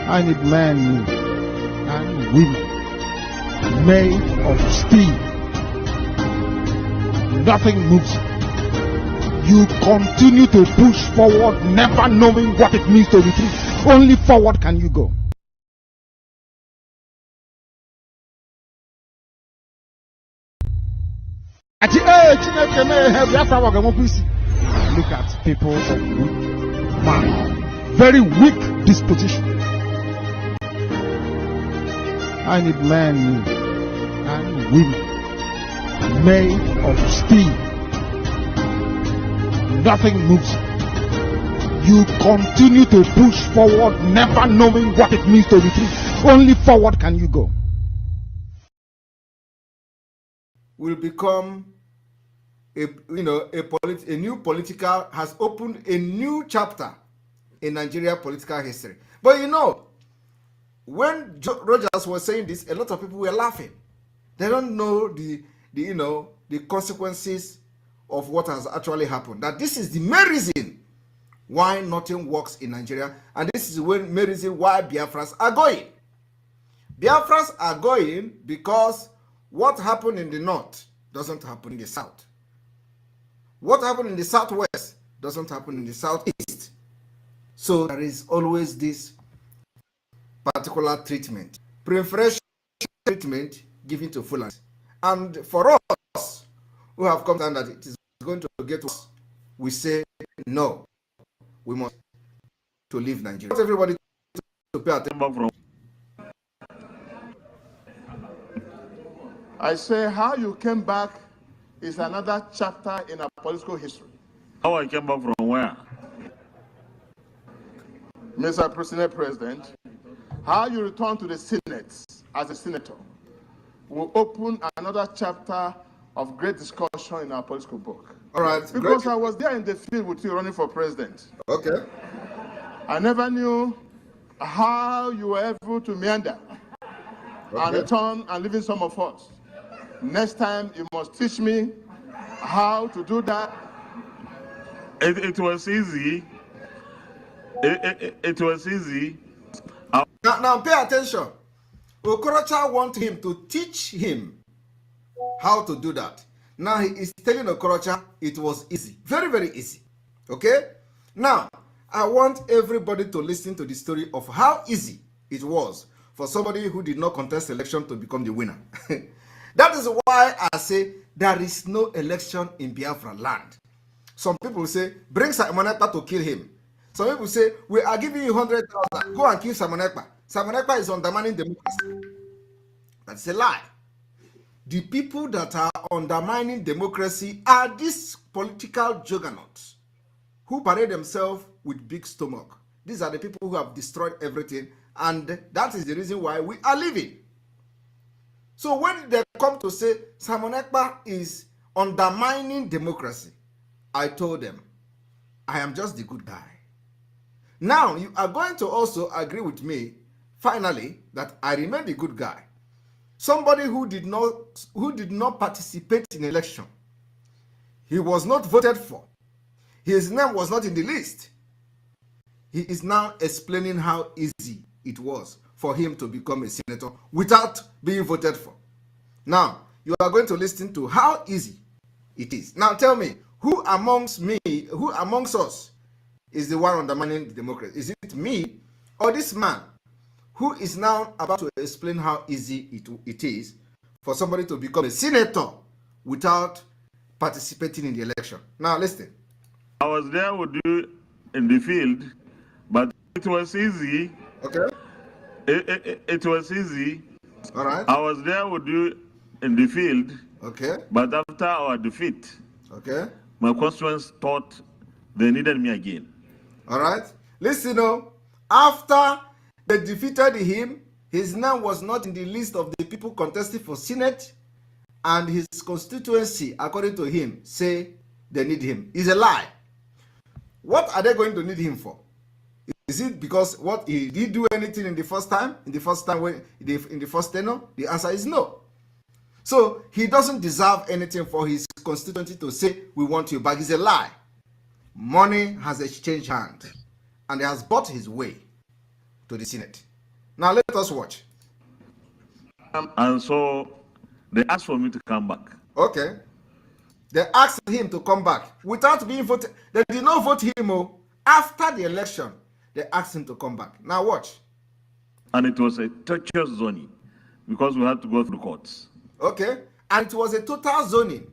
I need men and women made of steel. Nothing moves. You continue to push forward, never knowing what it means to retreat. Only forward can you go. Look at people of weak mind, very weak disposition. I need men and women made of steel. Nothing moves. You continue to push forward, never knowing what it means to retreat. Only forward can you go. Will become a new political, has opened a new chapter in Nigeria political history. But when Rogers was saying this, a lot of people were laughing. They don't know the consequences of what has actually happened. That this is the main reason why nothing works in Nigeria, and this is the main reason why Biafras are going. Biafras are going because what happened in the north doesn't happen in the south. What happened in the southwest doesn't happen in the southeast. So there is always this particular treatment, preferential treatment given to Fulani. And for us who have come down that it is going to get worse, we say no. We must to leave Nigeria. Everybody to pay attention. I say how you came back is another chapter in our political history. How I came back from where? Mr. President, how you return to the Senate as a senator will open another chapter of great discussion in our political book. All right. Because I was there in the field with you running for president. Okay. I never knew how you were able to meander and return and leaving some of us. Next time, you must teach me how to do that. It was easy. It was easy. Now pay attention. Okorocha wants him to teach him how to do that. Now he is telling Okorocha it was easy. Very, very easy. Okay? Now, I want everybody to listen to the story of how easy it was for somebody who did not contest election to become the winner. That is why I say there is no election in Biafra land. Some people say, bring Simon Ekpa to kill him. Some people say, we are giving you 100,000. Go and kill Simon Ekpa. Simon Ekpa is undermining democracy. That's a lie. The people that are undermining democracy are these political juggernauts who parade themselves with big stomach. These are the people who have destroyed everything, and that is the reason why we are living. So when they come to say Simon Ekpa is undermining democracy, I told them, I am just the good guy. Now you are going to also agree with me, finally, that I remain the good guy. Somebody who did not participate in election. He was not voted for. His name was not in the list. He is now explaining how easy it was for him to become a senator without being voted for. Now, you are going to listen to how easy it is. Now tell me, who amongst us is the one undermining the democracy? Is it me or this man who is now about to explain how easy it is for somebody to become a senator without participating in the election? Now listen. I was there with you in the field, but it was easy. Okay. It was easy. All right. I was there with you in the field. Okay. But after our defeat, okay, my constituents thought they needed me again. All right. Listen, after they defeated him, his name was not in the list of the people contesting for Senate, and his constituency, according to him, say they need him. It's a lie. What are they going to need him for? Is it because what he did do anything in the first time? In the first tenure? The answer is no. So he doesn't deserve anything for his constituency to say, we want you back. It's a lie. Money has exchanged hands, and he has bought his way to the Senate. Now let us watch. And so they asked for me to come back. Okay. They asked him to come back without being voted. They did not vote him. After the election, they asked him to come back. Now watch. And it was a torturous zoning because we had to go through courts. Okay. And it was a total zoning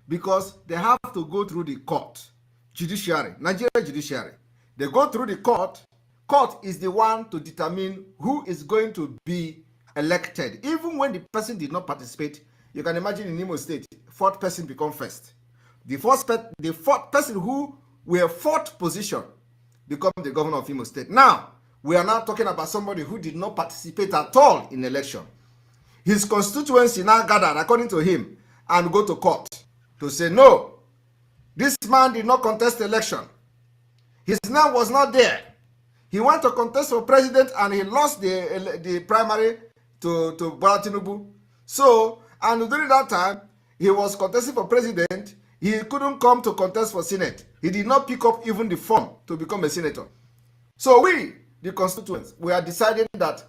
because they have to go through the court, judiciary, Nigeria judiciary. They go through the court. Court is the one to determine who is going to be elected. Even when the person did not participate, you can imagine in Imo State, fourth person become first. The fourth person who were fourth position become the governor of Imo State. Now, we are now talking about somebody who did not participate at all in election. His constituency now gathered, according to him, and go to court to say, no, this man did not contest the election. His name was not there. He went to contest for president and he lost the primary to Bola Tinubu. So, and during that time, he was contesting for president. He couldn't come to contest for Senate. He did not pick up even the form to become a senator. So we, the constituents, we have decided that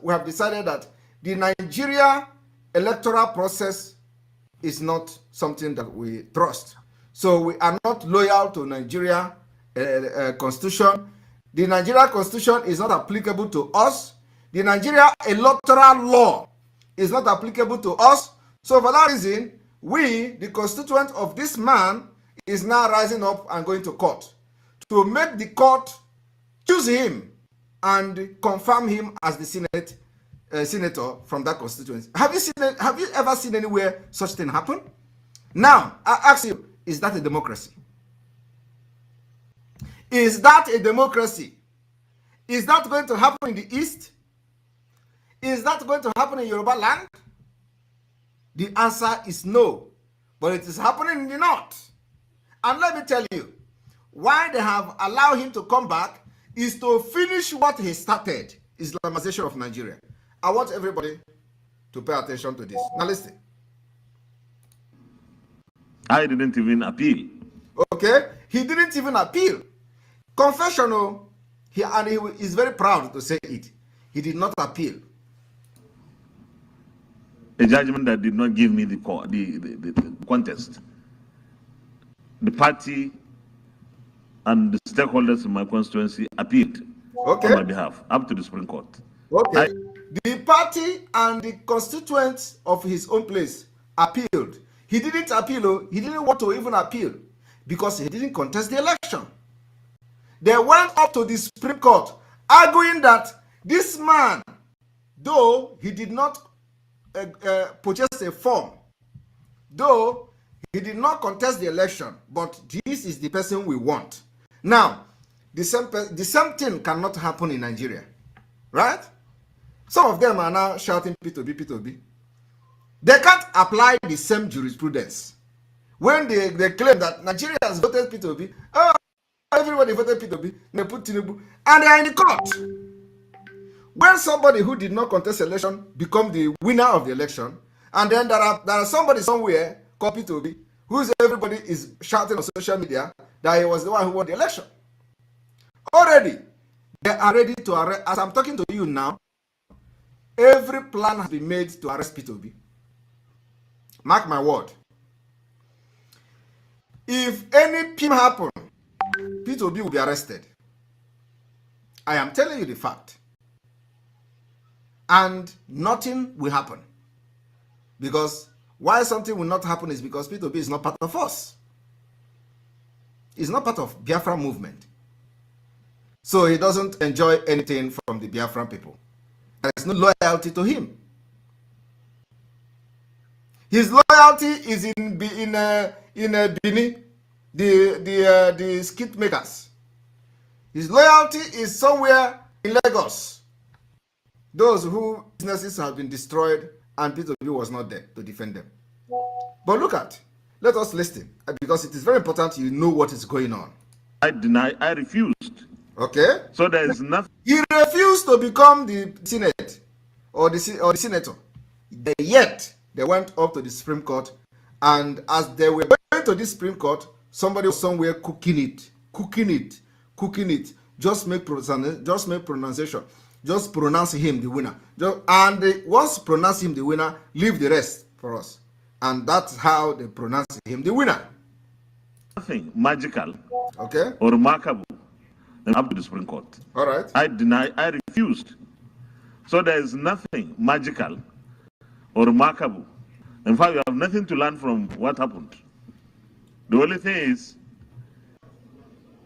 the Nigeria electoral process is not something that we trust. So we are not loyal to Nigeria constitution. The Nigeria constitution is not applicable to us. The Nigeria electoral law is not applicable to us. So for that reason, we, the constituent of this man, is now rising up and going to court to make the court choose him and confirm him as the senator from that constituency. Have you ever seen anywhere such thing happen? Now, I ask you, is that a democracy? Is that a democracy? Is that going to happen in the East? Is that going to happen in Yoruba land? The answer is no. But it is happening in the North. And let me tell you, why they have allowed him to come back is to finish what he started, Islamization of Nigeria. I want everybody to pay attention to this. Now listen. I didn't even appeal. Okay? He didn't even appeal. Confessional, he is very proud to say it. He did not appeal. A judgment that did not give me the contest. The party and the stakeholders in my constituency appealed on my behalf up to the Supreme Court. Okay. The party and the constituents of his own place appealed. He didn't appeal. He didn't want to even appeal because he didn't contest the election. They went up to the Supreme Court arguing that this man, though he did not purchase a form, though he did not contest the election, but this is the person we want. Now, the same thing cannot happen in Nigeria, right? Some of them are now shouting P2B, P2B. They can't apply the same jurisprudence. When they claim that Nigeria has voted P2B, oh, everybody voted P2B, they put Tinubu, and they are in the court. When somebody who did not contest election become the winner of the election, and then there are somebody somewhere called P2B, everybody is shouting on social media that he was the one who won the election. Already, they are ready to arrest. As I'm talking to you now, every plan has been made to arrest P2B. Mark my word. If any PM happen, P2B will be arrested. I am telling you the fact. And nothing will happen. Because why something will not happen is because P2B is not part of us. He's not part of Biafra movement. So he doesn't enjoy anything from the Biafran people. There's no loyalty to him. His loyalty is in Bini, the skit makers. His loyalty is somewhere in Lagos. Those whose businesses have been destroyed and P2B was not there to defend them. But let us listen, because it is very important you know what is going on. I refused. Okay? So there is nothing. He refused to become the Senate or the senator. Yet, they went up to the Supreme Court, and as they were going to the Supreme Court, somebody was somewhere cooking it. Just make pronunciation. Just pronounce him the winner. Once pronounce him the winner, leave the rest for us. And that's how they pronounce him the winner. Nothing magical, okay, or remarkable up to the Supreme Court. All right. I refused. So there is nothing magical or remarkable. In fact, you have nothing to learn from what happened. The only thing is,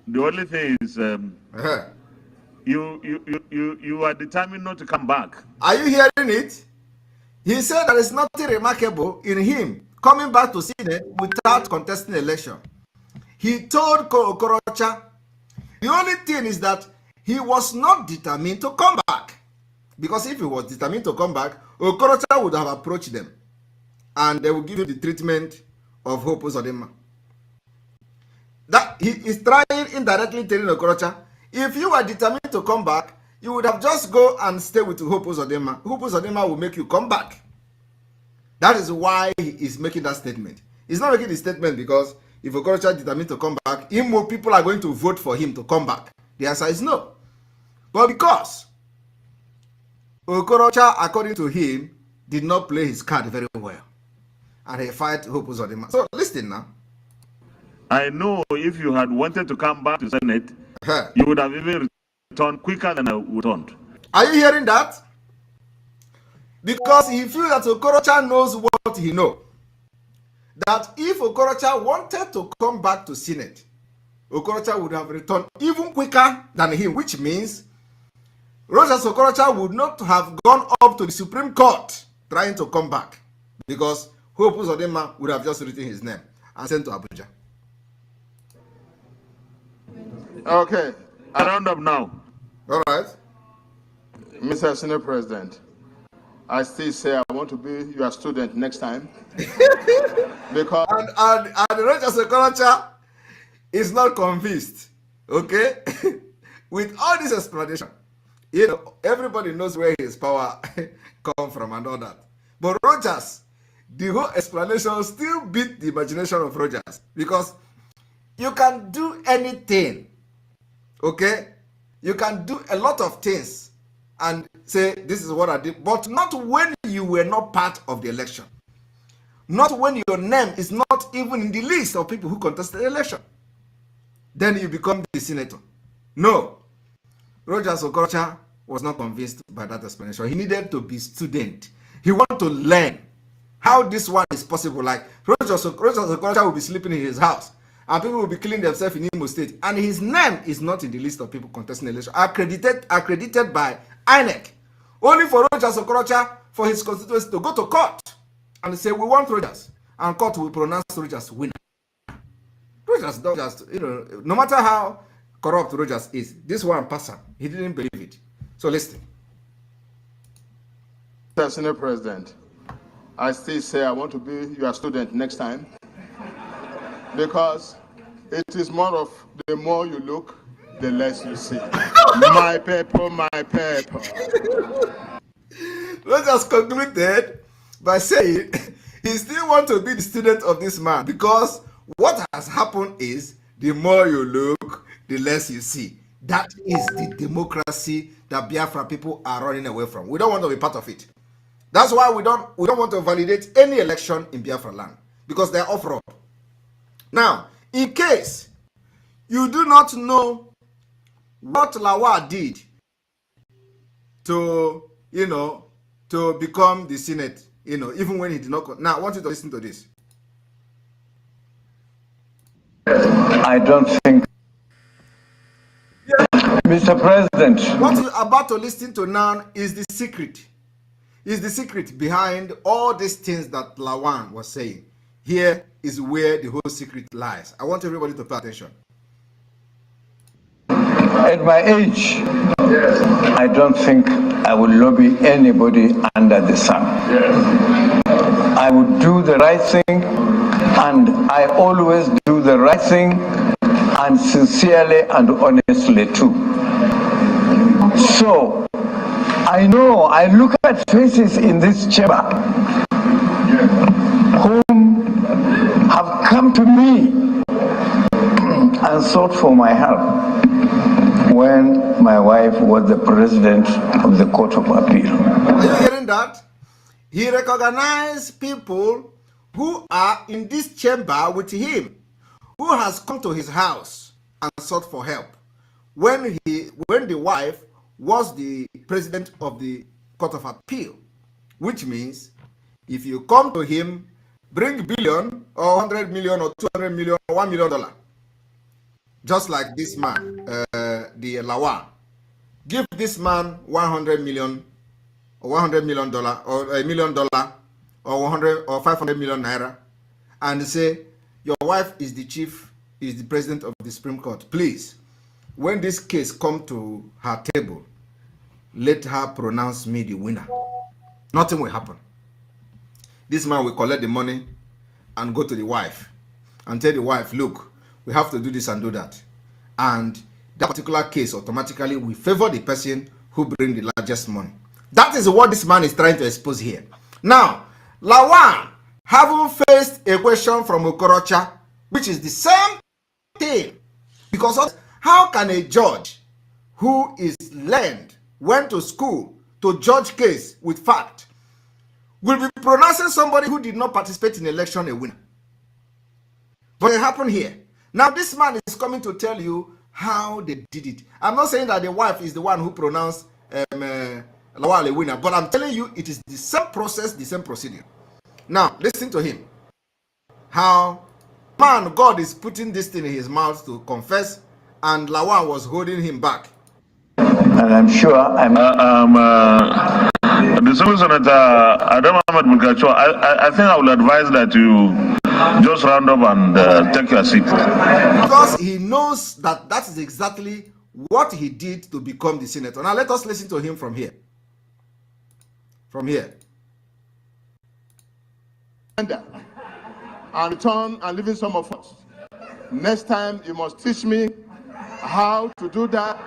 you are determined not to come back. Are you hearing it? He said there is nothing remarkable in him coming back to Senate without contesting the election. He told Okorocha, the only thing is that he was not determined to come back. Because if he was determined to come back, Okorocha would have approached them. And they will give him the treatment of Hope Uzodinma. That he is trying indirectly telling Okorocha, if you were determined to come back, you would have just go and stay with Hope Uzodinma. Hope Uzodinma will make you come back. That is why he is making that statement. He's not making the statement because if Okorocha is determined to come back, more people are going to vote for him to come back. The answer is no. But because Okorocha, according to him, did not play his card very well. And he fight Hope Uzodinma. So listen now. I know if you had wanted to come back to Senate, you would have even returned quicker than I returned. Are you hearing that? Because he feels that Okorocha knows what he knows. That if Okorocha wanted to come back to Senate, Okorocha would have returned even quicker than him, which means Rochas Okorocha would not have gone up to the Supreme Court trying to come back, because Hope Uzodinma would have just written his name and sent to Abuja. Okay. I round up now. All right. Mr. Senate President, I still say I want to be your student next time. Because and Rochas Okorocha is not convinced. Okay? With all this explanation, everybody knows where his power come from and all that. But Rogers, the whole explanation still beat the imagination of Rogers, because you can do anything, okay? You can do a lot of things and say, this is what I did, but not when you were not part of the election. Not when your name is not even in the list of people who contested the election. Then you become the senator. No. Rochas Okorocha was not convinced by that explanation. He needed to be student. He wanted to learn how this one is possible. Like Rochas Okorocha will be sleeping in his house, and people will be killing themselves in Imo State, and his name is not in the list of people contesting the election, accredited by INEC. Only for Rochas Okorocha, for his constituency to go to court and say, we want Rogers, and court will pronounce Rogers winner. Rogers don't just, no matter how corrupt Rogers is, this one passer, he didn't believe it. So listen. Mr. Senate President, I still say I want to be your student next time, because it is more of the more you look, the less you see. My paper, my paper. Rogers concluded by saying he still wants to be the student of this man, because what has happened is the more you look, the less you see. That is the democracy that Biafra people are running away from. We don't want to be part of it. That's why we don't want to validate any election in Biafra land, because they are off road. Now, in case you do not know what Lawal did to become the Senate, even when he did not. Now, I want you to listen to this. I don't think, Mr. President. What you're about to listen to now is the secret. Is the secret behind all these things that Lawan was saying. Here is where the whole secret lies. I want everybody to pay attention. At my age, I don't think I will lobby anybody under the sun. I would do the right thing, and I always do the right thing, and sincerely and honestly too. So, I know, I look at faces in this chamber whom have come to me and sought for my help when my wife was the president of the Court of Appeal. Are you hearing that? He recognized people who are in this chamber with him, who has come to his house and sought for help when the wife was the president of the Court of Appeal, which means if you come to him, bring billion or 100 million or 200 million or $1 million, just like this man, the Lawan, give this man 100 million or $100 million or $1 million or 100 or 500 million naira, and say your wife is the president of the Supreme Court. Please, when this case come to her table, let her pronounce me the winner. Nothing will happen. This man will collect the money and go to the wife and tell the wife, look, we have to do this and do that. And that particular case automatically will favor the person who bring the largest money. That is what this man is trying to expose here. Now, Lawan haven't faced a question from Okorocha, which is the same thing. Because how can a judge who is learned, went to school to judge case with fact, will be pronouncing somebody who did not participate in election a winner? But it happened here. Now this man is coming to tell you how they did it. I'm not saying that the wife is the one who pronounced Lawal a winner, but I'm telling you it is the same process, the same procedure. Now listen to him. How man, God is putting this thing in his mouth to confess, and Lawal was holding him back. And I'm sure the Civil Senator Adam Ahmed Mulkacho, I think I would advise that you just round up and take your seat. Because he knows that that is exactly what he did to become the senator. Now let us listen to him from here. From here. And return and living some of us. Next time you must teach me how to do that.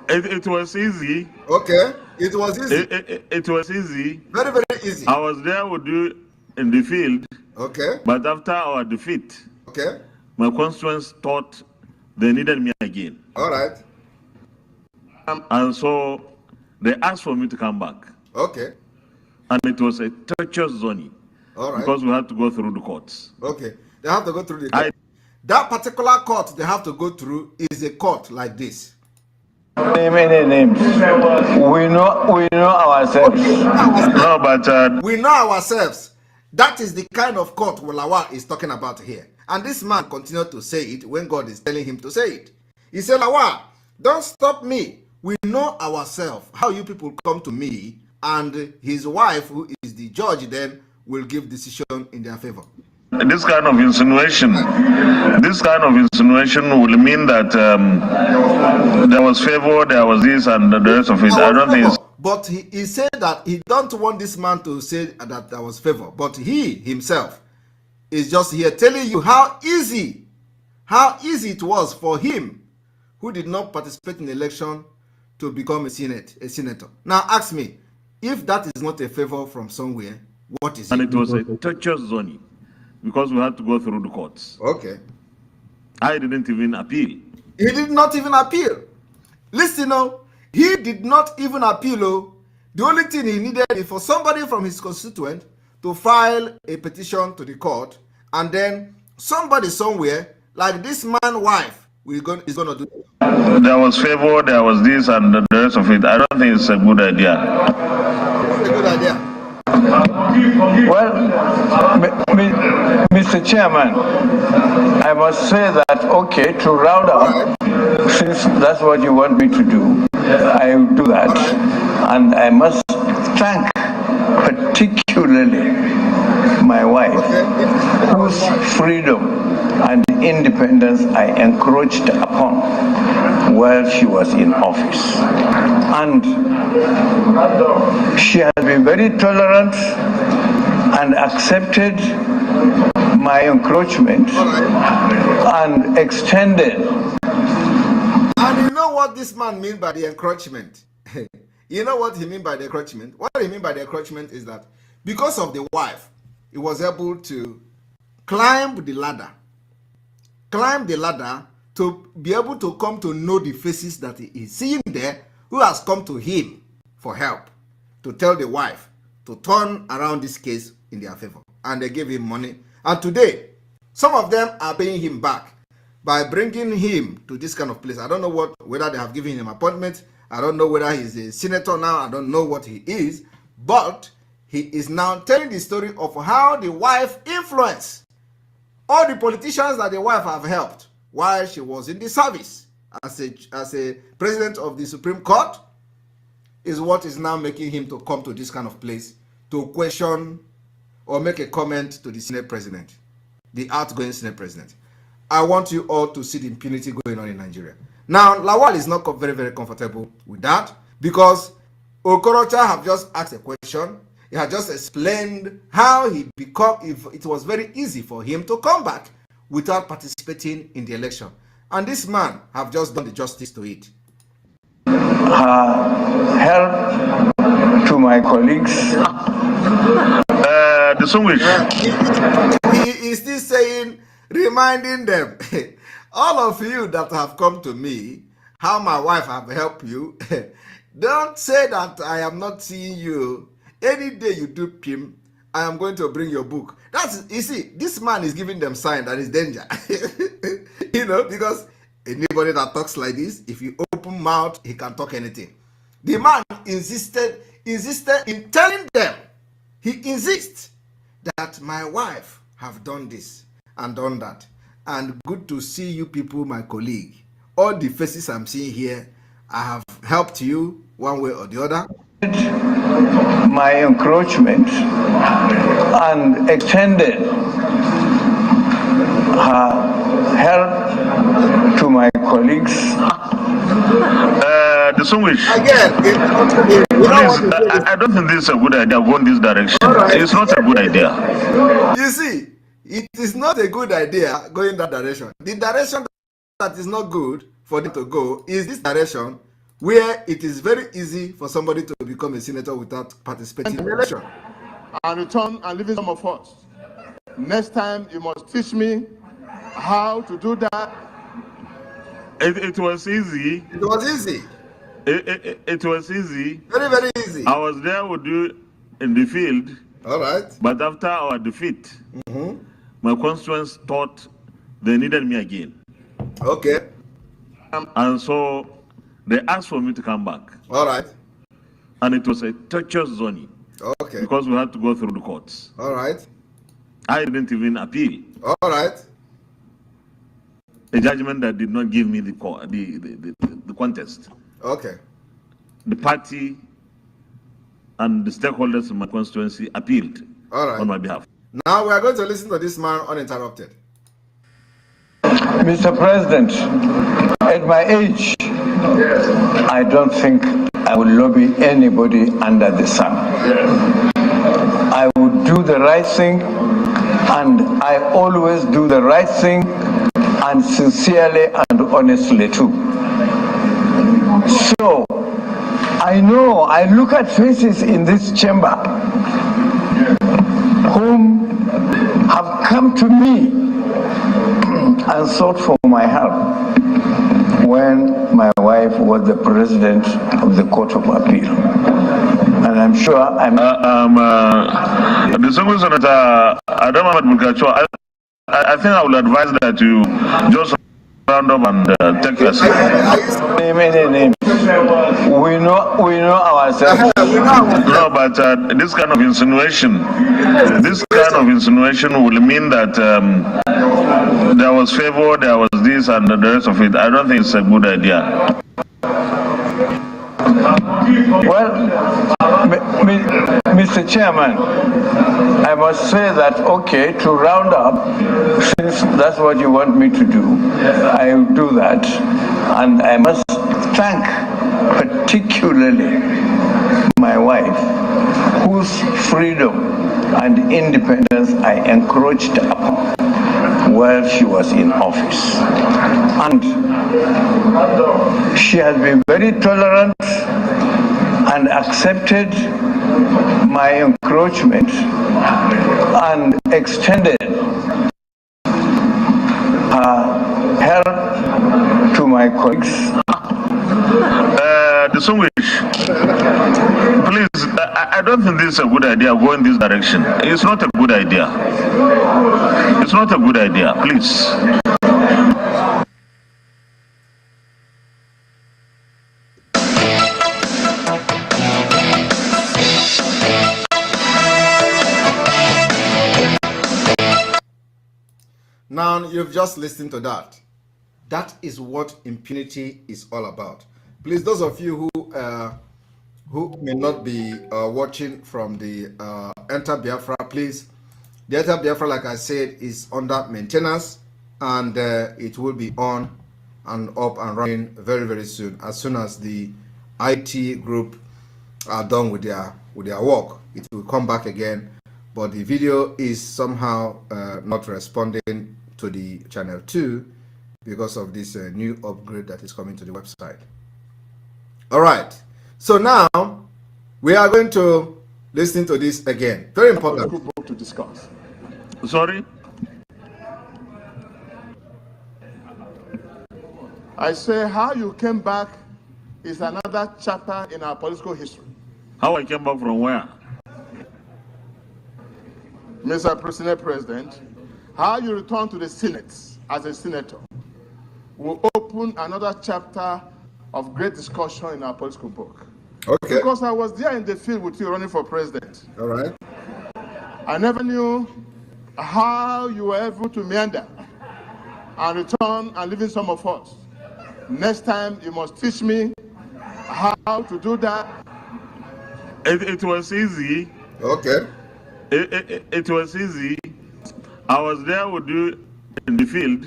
It was easy. Okay, it was easy. It was easy. Very, very easy. I was there with you in the field. Okay. But after our defeat, okay, my constituents thought they needed me again. All right. And so they asked for me to come back. Okay. And it was a torturous journey. All right. Because we had to go through the courts. Okay. They have to go through the court. That particular court they have to go through is a court like this. Name any names. We know ourselves. No, but we know ourselves. That is the kind of court Lawal is talking about here. And this man continued to say it when God is telling him to say it. He said, Lawal, don't stop me. We know ourselves. How you people come to me, and his wife, who is the judge, then will give decision in their favor. This kind of insinuation will mean that there was favor, there was this, and the rest of it. I don't think it's... But he said that he don't want this man to say that there was favor. But he himself is just here telling you how easy it was for him, who did not participate in the election, to become a senator. Now ask me, if that is not a favor from somewhere, what is it? And it was a torturous journey, because we had to go through the courts. Okay. I didn't even appeal. He did not even appeal. Listen now, he did not even appeal. The only thing he needed is for somebody from his constituent to file a petition to the court, and then somebody somewhere, like this man's wife, is going to do it. There was favor, there was this, and the rest of it. I don't think it's a good idea. It's a good idea. Well, Mr. Chairman, I must say that, okay, to round up, since that's what you want me to do, I will do that. And I must thank particularly my wife, whose freedom and independence I encroached upon while she was in office. And she has been very tolerant and accepted my encroachment and extended. And you know what this man means by the encroachment? You know what he means by the encroachment? What he means by the encroachment is that because of the wife, he was able to climb the ladder to be able to come to know the faces that he is seeing there, who has come to him for help, to tell the wife to turn around this case in their favor. And they gave him money. And today, some of them are paying him back by bringing him to this kind of place. I don't know whether they have given him appointment. I don't know whether he's a senator now. I don't know what he is. But he is now telling the story of how the wife influenced all the politicians that the wife have helped while she was in the service as a president of the Supreme Court, is what is now making him to come to this kind of place to question or make a comment to the Senate president, the outgoing Senate president. I want you all to see the impunity going on in Nigeria. Now, Lawal is not very, very comfortable with that because Okorocha have just asked a question. He had just explained how it was very easy for him to come back without participating in the election. And this man have just done the justice to it. Help to my colleagues. The song He is still saying, reminding them, all of you that have come to me, how my wife have helped you, don't say that I am not seeing you. Any day you do PIM, I am going to bring your book. You see, this man is giving them sign that is danger. Because anybody that talks like this, if you open mouth, he can talk anything. The man insisted in telling them, he insists that my wife have done this and done that. And good to see you people, my colleague. All the faces I'm seeing here, I have helped you one way or the other. My encroachment and extended help to my colleagues. The song which Again, I don't think this is a good idea going this direction. Right. It's not a good idea. You see, it is not a good idea going that direction. The direction that is not good for them to go is this direction where it is very easy for somebody to become a senator without participating in the election. And return and living some of us. Next time you must teach me how to do that. It was easy. It was easy. It was easy. Very, very easy. I was there with you in the field. All right. But after our defeat, my constituents thought they needed me again. Okay. And so they asked for me to come back. All right. And it was a torturous journey. Okay. Because we had to go through the courts. All right. I didn't even appeal. All right. A judgment that did not give me the contest. Okay. The party and the stakeholders in my constituency appealed on my behalf. Now we are going to listen to this man uninterrupted. Mr. President, at my age, I don't think I will lobby anybody under the sun. I would do the right thing, and I always do the right thing, and sincerely and honestly too. So, I know, I look at faces in this chamber whom have come to me and sought for my help when my wife was the president of the Court of Appeal. And I'm sure I'm... the second senator, Adam Ahmed Bulgacho, I think I would advise that you just round up and take your seat. Name. We know ourselves. No, but this kind of insinuation will mean that there was favor, there was this and the rest of it. I don't think it's a good idea. Well, Mr. Chairman, I must say that, okay, to round up, since that's what you want me to do, I will do that. And I must thank particularly my wife, whose freedom and independence I encroached upon while she was in office. And she has been very tolerant and accepted my encroachment and extended her help my colleagues. Distinguished, please, I don't think this is a good idea, go in this direction. It's not a good idea. It's not a good idea, please. Now, you've just listened to that. That is what impunity is all about. Please, those of you who may not be watching from the Enter Biafra, please, the Enter Biafra, like I said, is under maintenance, and it will be on and up and running very, very soon. As soon as the IT group are done with their work, it will come back again. But the video is somehow not responding to the channel 2 because of this new upgrade that is coming to the website. All right, so now we are going to listen to this again. Very important to discuss. Sorry? I say how you came back is another chapter in our political history. How I came back from where? Mr. President, how you return to the Senate as a senator will open another chapter of great discussion in our political book. Okay. Because I was there in the field with you running for president. All right. I never knew how you were able to meander and return and live in some of us. Next time you must teach me how to do that. It was easy. Okay. It was easy. I was there with you in the field,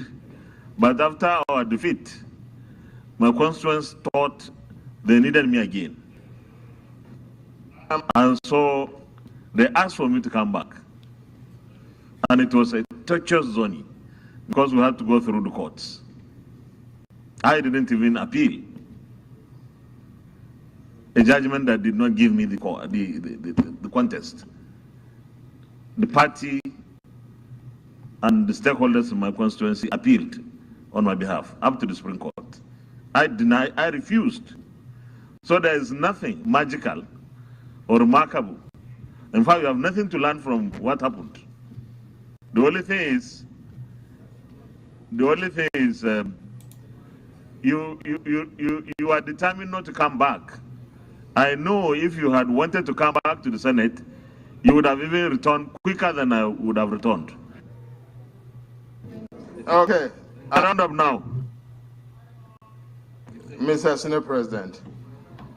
but after our defeat, my constituents thought they needed me again. And so they asked for me to come back. And it was a treacherous journey because we had to go through the courts. I didn't even appeal a judgment that did not give me the contest. The party and the stakeholders in my constituency appealed on my behalf up to the Supreme Court. I refused. So there is nothing magical or remarkable. In fact, you have nothing to learn from what happened. The only thing is, you are determined not to come back. I know if you had wanted to come back to the Senate, you would have even returned quicker than I would have returned. Okay. I round up now. Mr. Senate President,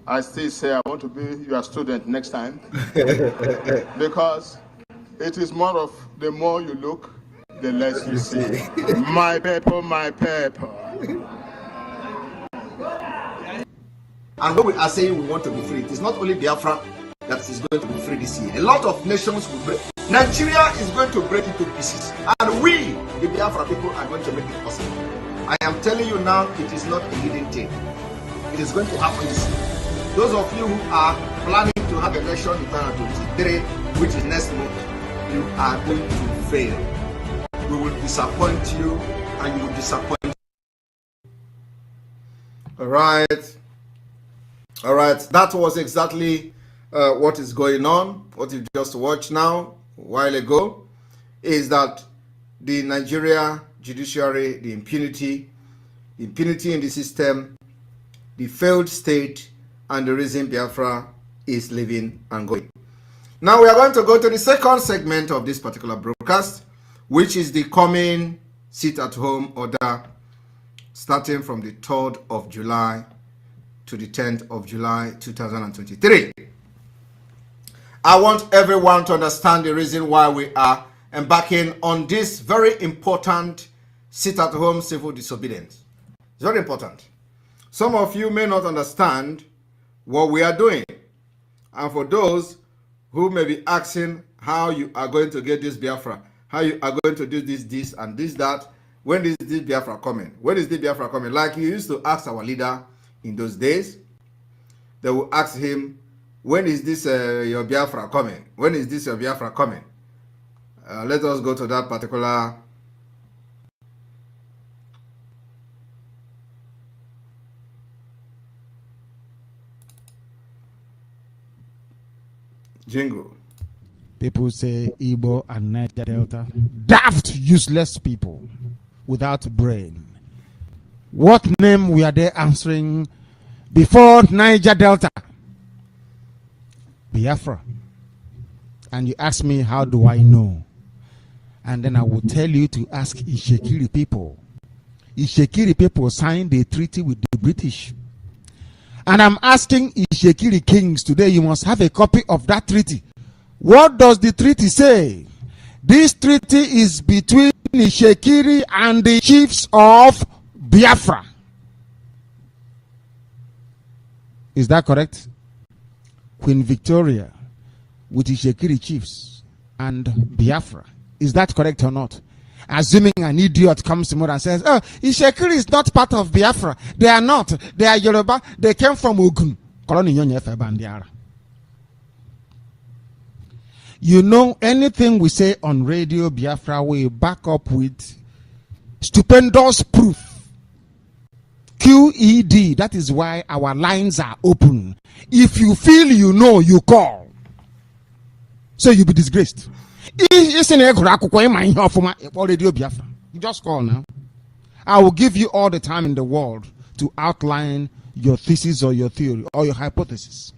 I still say I want to be your student next time because it is more of the more you look, the less you see. My paper, my paper. And when we are saying we want to be free, it is not only Biafra that is going to be free this year. A lot of nations will break. Nigeria is going to break into pieces. And we, the Biafra people, are going to make it possible. I am telling you now, it is not a hidden thing. It is going to happen this year. Those of you who are planning to have election in 2023, which is next month, you are going to fail. We will disappoint you, and you will disappoint. All right. All right. That was exactly what is going on. What you just watched now, a while ago, is that the Nigeria judiciary, the impunity in the system, the failed state, and the reason Biafra is living and going. Now we are going to go to the second segment of this particular broadcast, which is the coming sit-at-home order starting from the 3rd of July to the 10th of July 2023. I want everyone to understand the reason why we are embarking on this very important sit-at-home civil disobedience. It's very important. Some of you may not understand what we are doing. And for those who may be asking how you are going to get this Biafra, how you are going to do this, and this, that, when is this Biafra coming? When is this Biafra coming? Like you used to ask our leader in those days, they will ask him, when is this your Biafra coming? When is this your Biafra coming? Let us go to that particular Jingle. People say Igbo and Niger Delta. Daft, useless people without brain. What name were they answering before Niger Delta? Biafra. And you ask me, how do I know? And then I will tell you to ask Ishekiri people. Ishekiri people signed a treaty with the British. And I'm asking Ishekiri kings today, you must have a copy of that treaty. What does the treaty say? This treaty is between Ishekiri and the chiefs of Biafra. Is that correct? Queen Victoria with Ishekiri chiefs and Biafra. Is that correct or not? Assuming an idiot comes tomorrow and says, oh, Ishekiri is not part of Biafra. They are not. They are Yoruba. They came from Ogun. You know, anything we say on Radio Biafra, we back up with stupendous proof. QED. That is why our lines are open. If you feel you know, you call. So you'll be disgraced. You just call now. I will give you all the time in the world to outline your thesis or your theory or your hypothesis.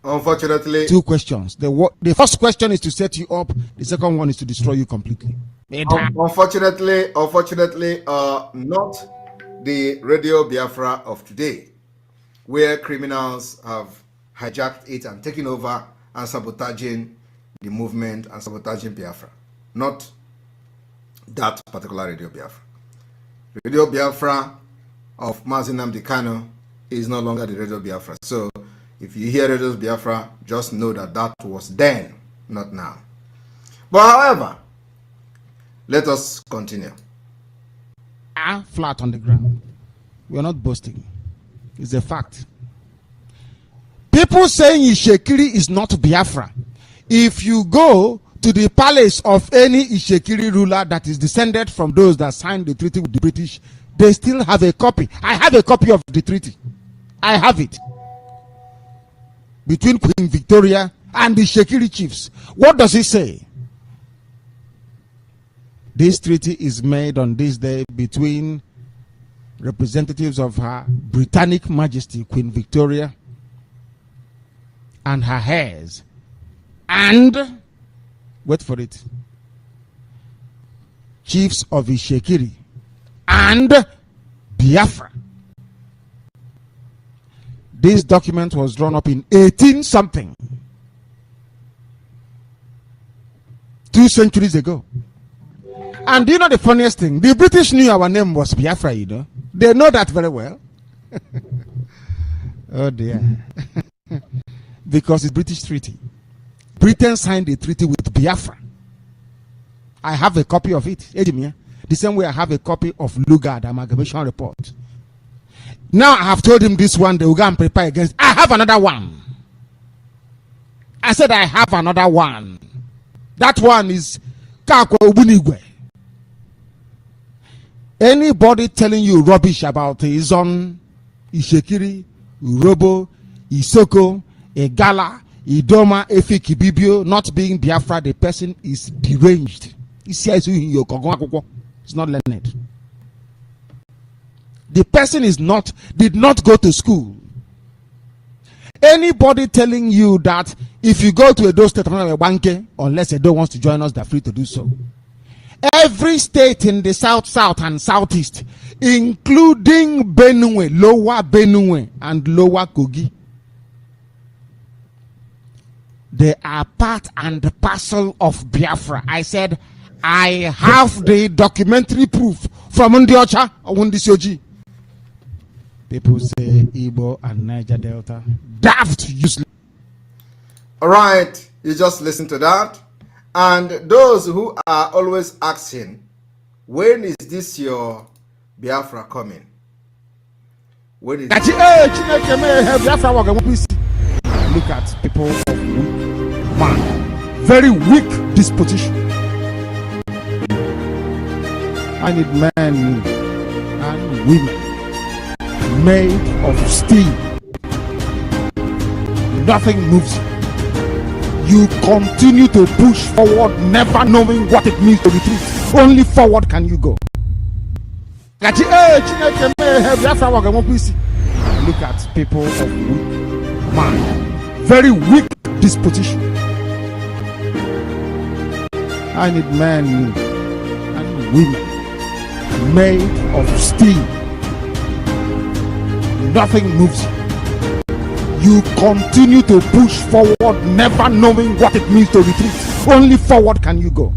Unfortunately, 2 questions. The first question is to set you up. The second one is to destroy you completely. Unfortunately, not the Radio Biafra of today, where criminals have hijacked it and taken over and sabotaging the movement and sabotaging Biafra. Not that particular Radio Biafra. Radio Biafra of Mazi Nnamdi Kanu is no longer the Radio Biafra. So if you hear Radio Biafra, just know that that was then, not now. But however, let us continue. Flat on the ground. We are not boasting. It's a fact. People saying Ishekiri is not Biafra. If you go to the palace of any Ishekiri ruler that is descended from those that signed the treaty with the British, they still have a copy. I have a copy of the treaty. I have it. Between Queen Victoria and the Ishekiri chiefs. What does it say? This treaty is made on this day between representatives of Her Britannic Majesty Queen Victoria and her heirs, and wait for it, chiefs of Ishekiri and Biafra. This document was drawn up in 18 something, 2 centuries ago. And do you know the funniest thing? The British knew our name was Biafra, you know. They know that very well. Oh dear. Because it's British treaty. Britain signed a treaty with Biafra. I have a copy of it. The same way I have a copy of Lugard amalgamation report. Now I have told him this one, they will go and prepare against. I have another one. I said I have another one. That one is Kakwa Ubunigwe. Anybody telling you rubbish about Izon, Ishekiri, Urobo, Isoko, Egala, Idoma, Efik, Ibibio, not being Biafra, the person is deranged. It's not learned. The person did not go to school. Anybody telling you that if you go to Edo State, unless Edo wants to join us, they're free to do so. Every state in the south, and southeast, including Benue, Lower Benue, and Lower Kogi, they are part and parcel of Biafra. I said, I have the documentary proof from Ndiocha or Ndisioji. People say Igbo and Niger Delta. Daft, useless. All right, you just listen to that. And those who are always asking, when is this your Biafra coming? When is it? Look at people of weak mind, very weak disposition. I need men and women made of steel. Nothing moves you. You continue to push forward, never knowing what it means to retreat. Only forward can you go. Look at people of weak mind, very weak disposition. I need men and women made of steel. Nothing moves you. You continue to push forward, never knowing what it means to retreat. Only forward can you go.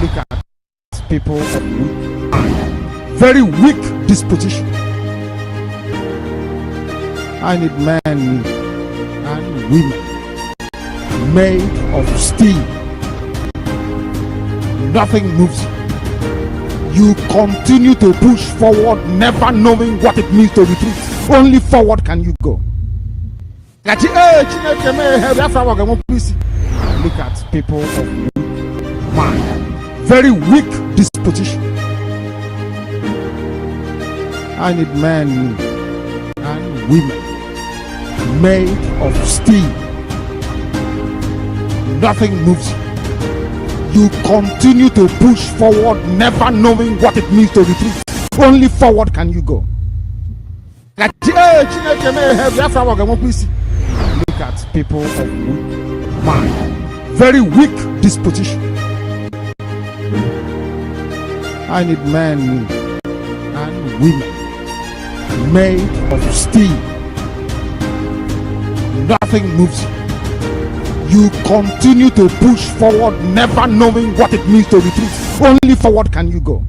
Look at people of weak mind, very weak disposition. I need men and women made of steel. Nothing moves you. You continue to push forward, never knowing what it means to retreat. Only forward can you go. Look at people of weak mind, very weak disposition. I need men and women made of steel. Nothing moves you. You continue to push forward, never knowing what it means to retreat. Only forward can you go. Look at people of weak mind, very weak disposition. I need men and women made of steel. Nothing moves you. You continue to push forward, never knowing what it means to retreat. Only forward can you go.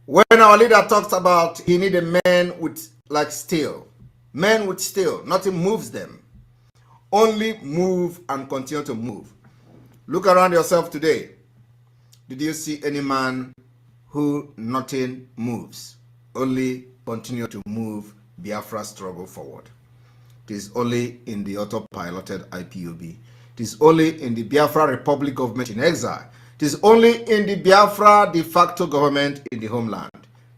When our leader talks about he need a man with like steel, men with steel, nothing moves them. Only move and continue to move. Look around yourself today. Did you see any man who nothing moves? Only continue to move Biafra struggle forward. It is only in the autopiloted IPOB. It is only in the Biafra Republic government in exile. It is only in the Biafra de facto government in the homeland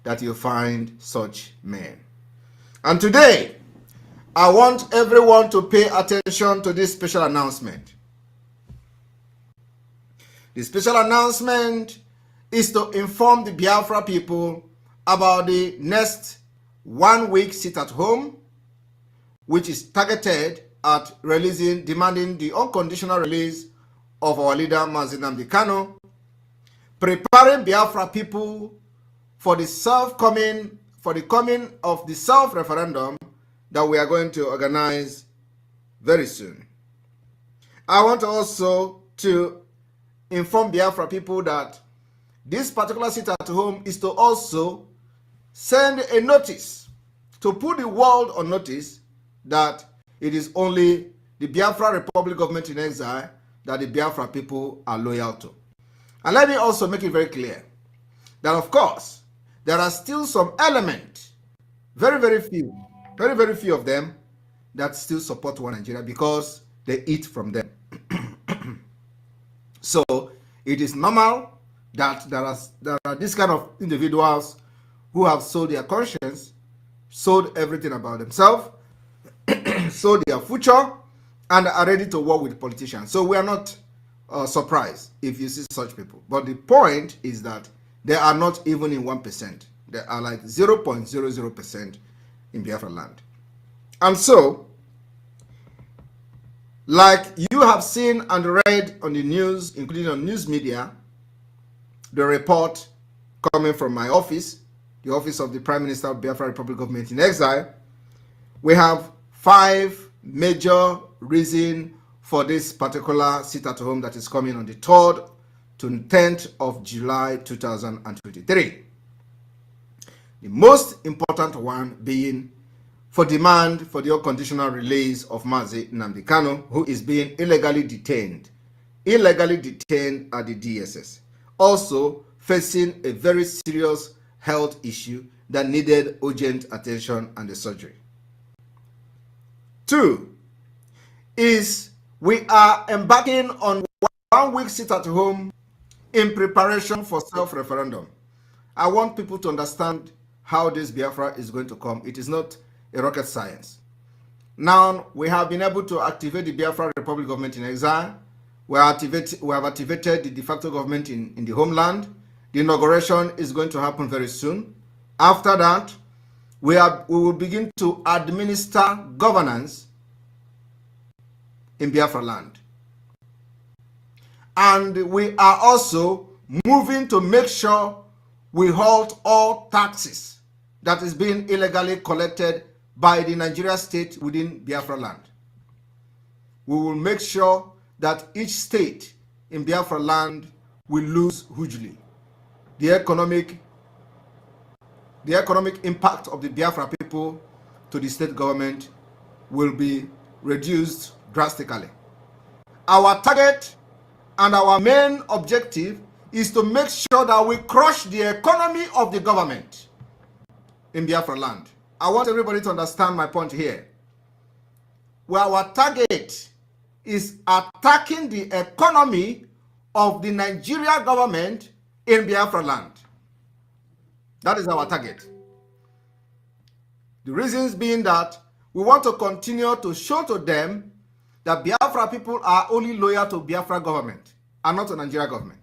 that you find such men. And today, I want everyone to pay attention to this special announcement. The special announcement is to inform the Biafra people about the next 1 week sit at home, which is targeted at demanding the unconditional release of our leader Mazi Nnamdi Kanu, preparing Biafra people for the coming of the self-referendum that we are going to organize very soon. I want also to inform Biafra people that this particular sit at home is to also send a notice to put the world on notice that it is only the Biafra Republic government in exile that the Biafra people are loyal to. And let me also make it very clear that, of course, there are still some elements, very few of them, that still support one Nigeria because they eat from them. So it is normal that there are this kind of individuals who have sold their conscience, sold everything about themselves, sold their future, and are ready to work with politicians. So we are not surprised if you see such people. But the point is that they are not even in 1%. They are like 0.00% in Biafra land. And so, like you have seen and read on the news, including on news media, the report coming from my office, the office of the Prime Minister of Biafra Republic Government in Exile, we have 5 major reasons for this particular sit-at-home that is coming on the 3rd to 10th of July 2023. The most important one being for demand for the unconditional release of Mazi Nnamdi Kanu, who is being illegally detained at the DSS. Also facing a very serious health issue that needed urgent attention and a surgery. 2 is we are embarking on 1 week sit at home in preparation for self-referendum. I want people to understand how this Biafra is going to come. It is not a rocket science. Now, we have been able to activate the Biafra Republic government in exile. We have activated the de facto government in the homeland. The inauguration is going to happen very soon. After that, we will begin to administer governance in Biafra land. And we are also moving to make sure we halt all taxes that is being illegally collected by the Nigeria state within Biafra land. We will make sure that each state in Biafra land will lose hugely. The economic impact of the Biafra people to the state government will be reduced drastically. Our target and our main objective is to make sure that we crush the economy of the government in Biafra land. I want everybody to understand my point here. Well, our target is attacking the economy of the Nigeria government in Biafra land. That is our target. The reasons being that we want to continue to show to them that Biafra people are only loyal to Biafra government and not to Nigeria government.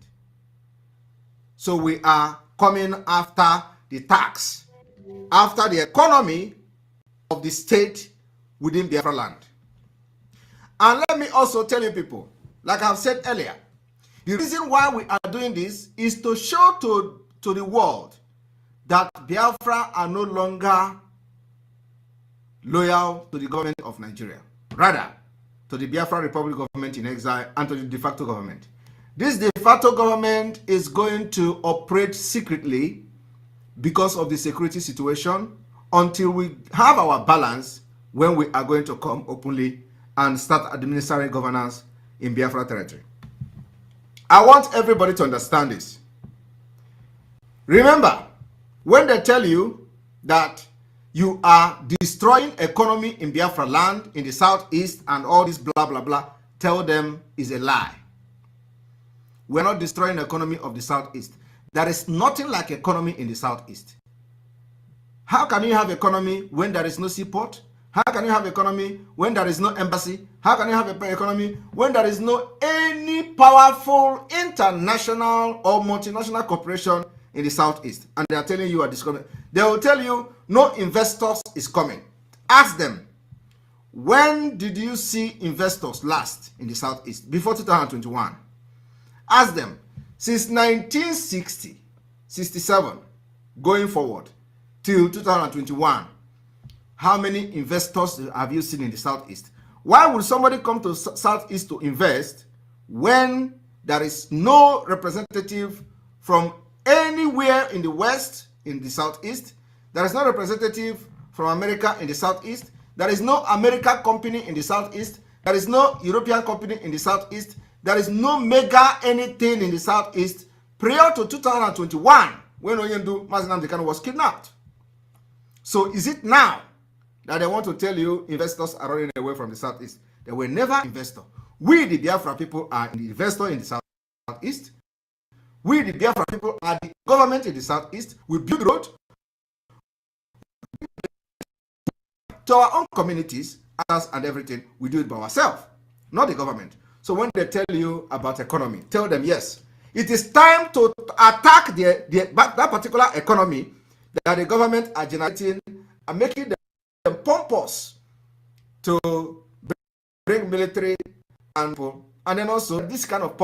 So we are coming after the tax, after the economy of the state within Biafra land. And let me also tell you people, like I've said earlier, the reason why we are doing this is to show to the world that Biafra are no longer loyal to the government of Nigeria, rather to the Biafra Republic government in exile and to the de facto government. This de facto government is going to operate secretly because of the security situation until we have our balance, when we are going to come openly and start administering governance in Biafra territory. I want everybody to understand this. Remember, when they tell you that you are destroying economy in Biafra land, in the southeast, and all this blah, blah, blah, tell them is a lie. We're not destroying the economy of the southeast. There is nothing like economy in the southeast. How can you have economy when there is no seaport? How can you have economy when there is no embassy? How can you have an economy when there is no any powerful international or multinational corporation in the southeast? And they are telling you are discovering. They will tell you no investors is coming. Ask them, when did you see investors last in the southeast? Before 2021. Ask them, since 1960, 67, going forward till 2021, how many investors have you seen in the southeast? Why would somebody come to southeast to invest when there is no representative from anywhere in the west in the southeast? There is no representative from America in the southeast. There is no American company in the southeast. There is no European company in the southeast. There is no mega anything in the southeast prior to 2021 when Oyendu Mazinam Dekano was kidnapped. So is it now that they want to tell you investors are running away from the southeast? They were never investors. We, the Biafra people, are the investor in the southeast. We, the Biafra people, are the government in the southeast. We build roads to our own communities and everything. We do it by ourselves, not the government. So when they tell you about economy, tell them yes, it is time to attack that particular economy that the government are generating and making them pompous to bring military and then also this kind of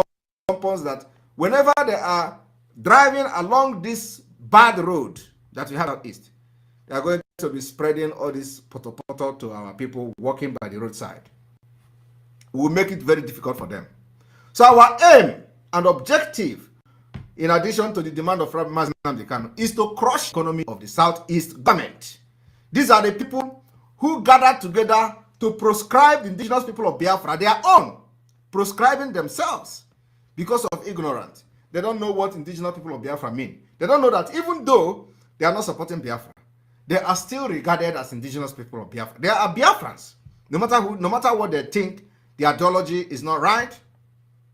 pompous that whenever they are driving along this bad road that we have out east, they are going to be spreading all this poto to our people walking by the roadside. We will make it very difficult for them. So our aim and objective, in addition to the demand of Rabbi Mazi Nnamdi Kanu, is to crush the economy of the southeast government. These are the people who gathered together to proscribe the indigenous people of Biafra, their own, proscribing themselves because of ignorance. They don't know what indigenous people of Biafra mean. They don't know that even though they are not supporting Biafra, they are still regarded as indigenous people of Biafra. They are Biafrans. No matter what they think, the ideology is not right,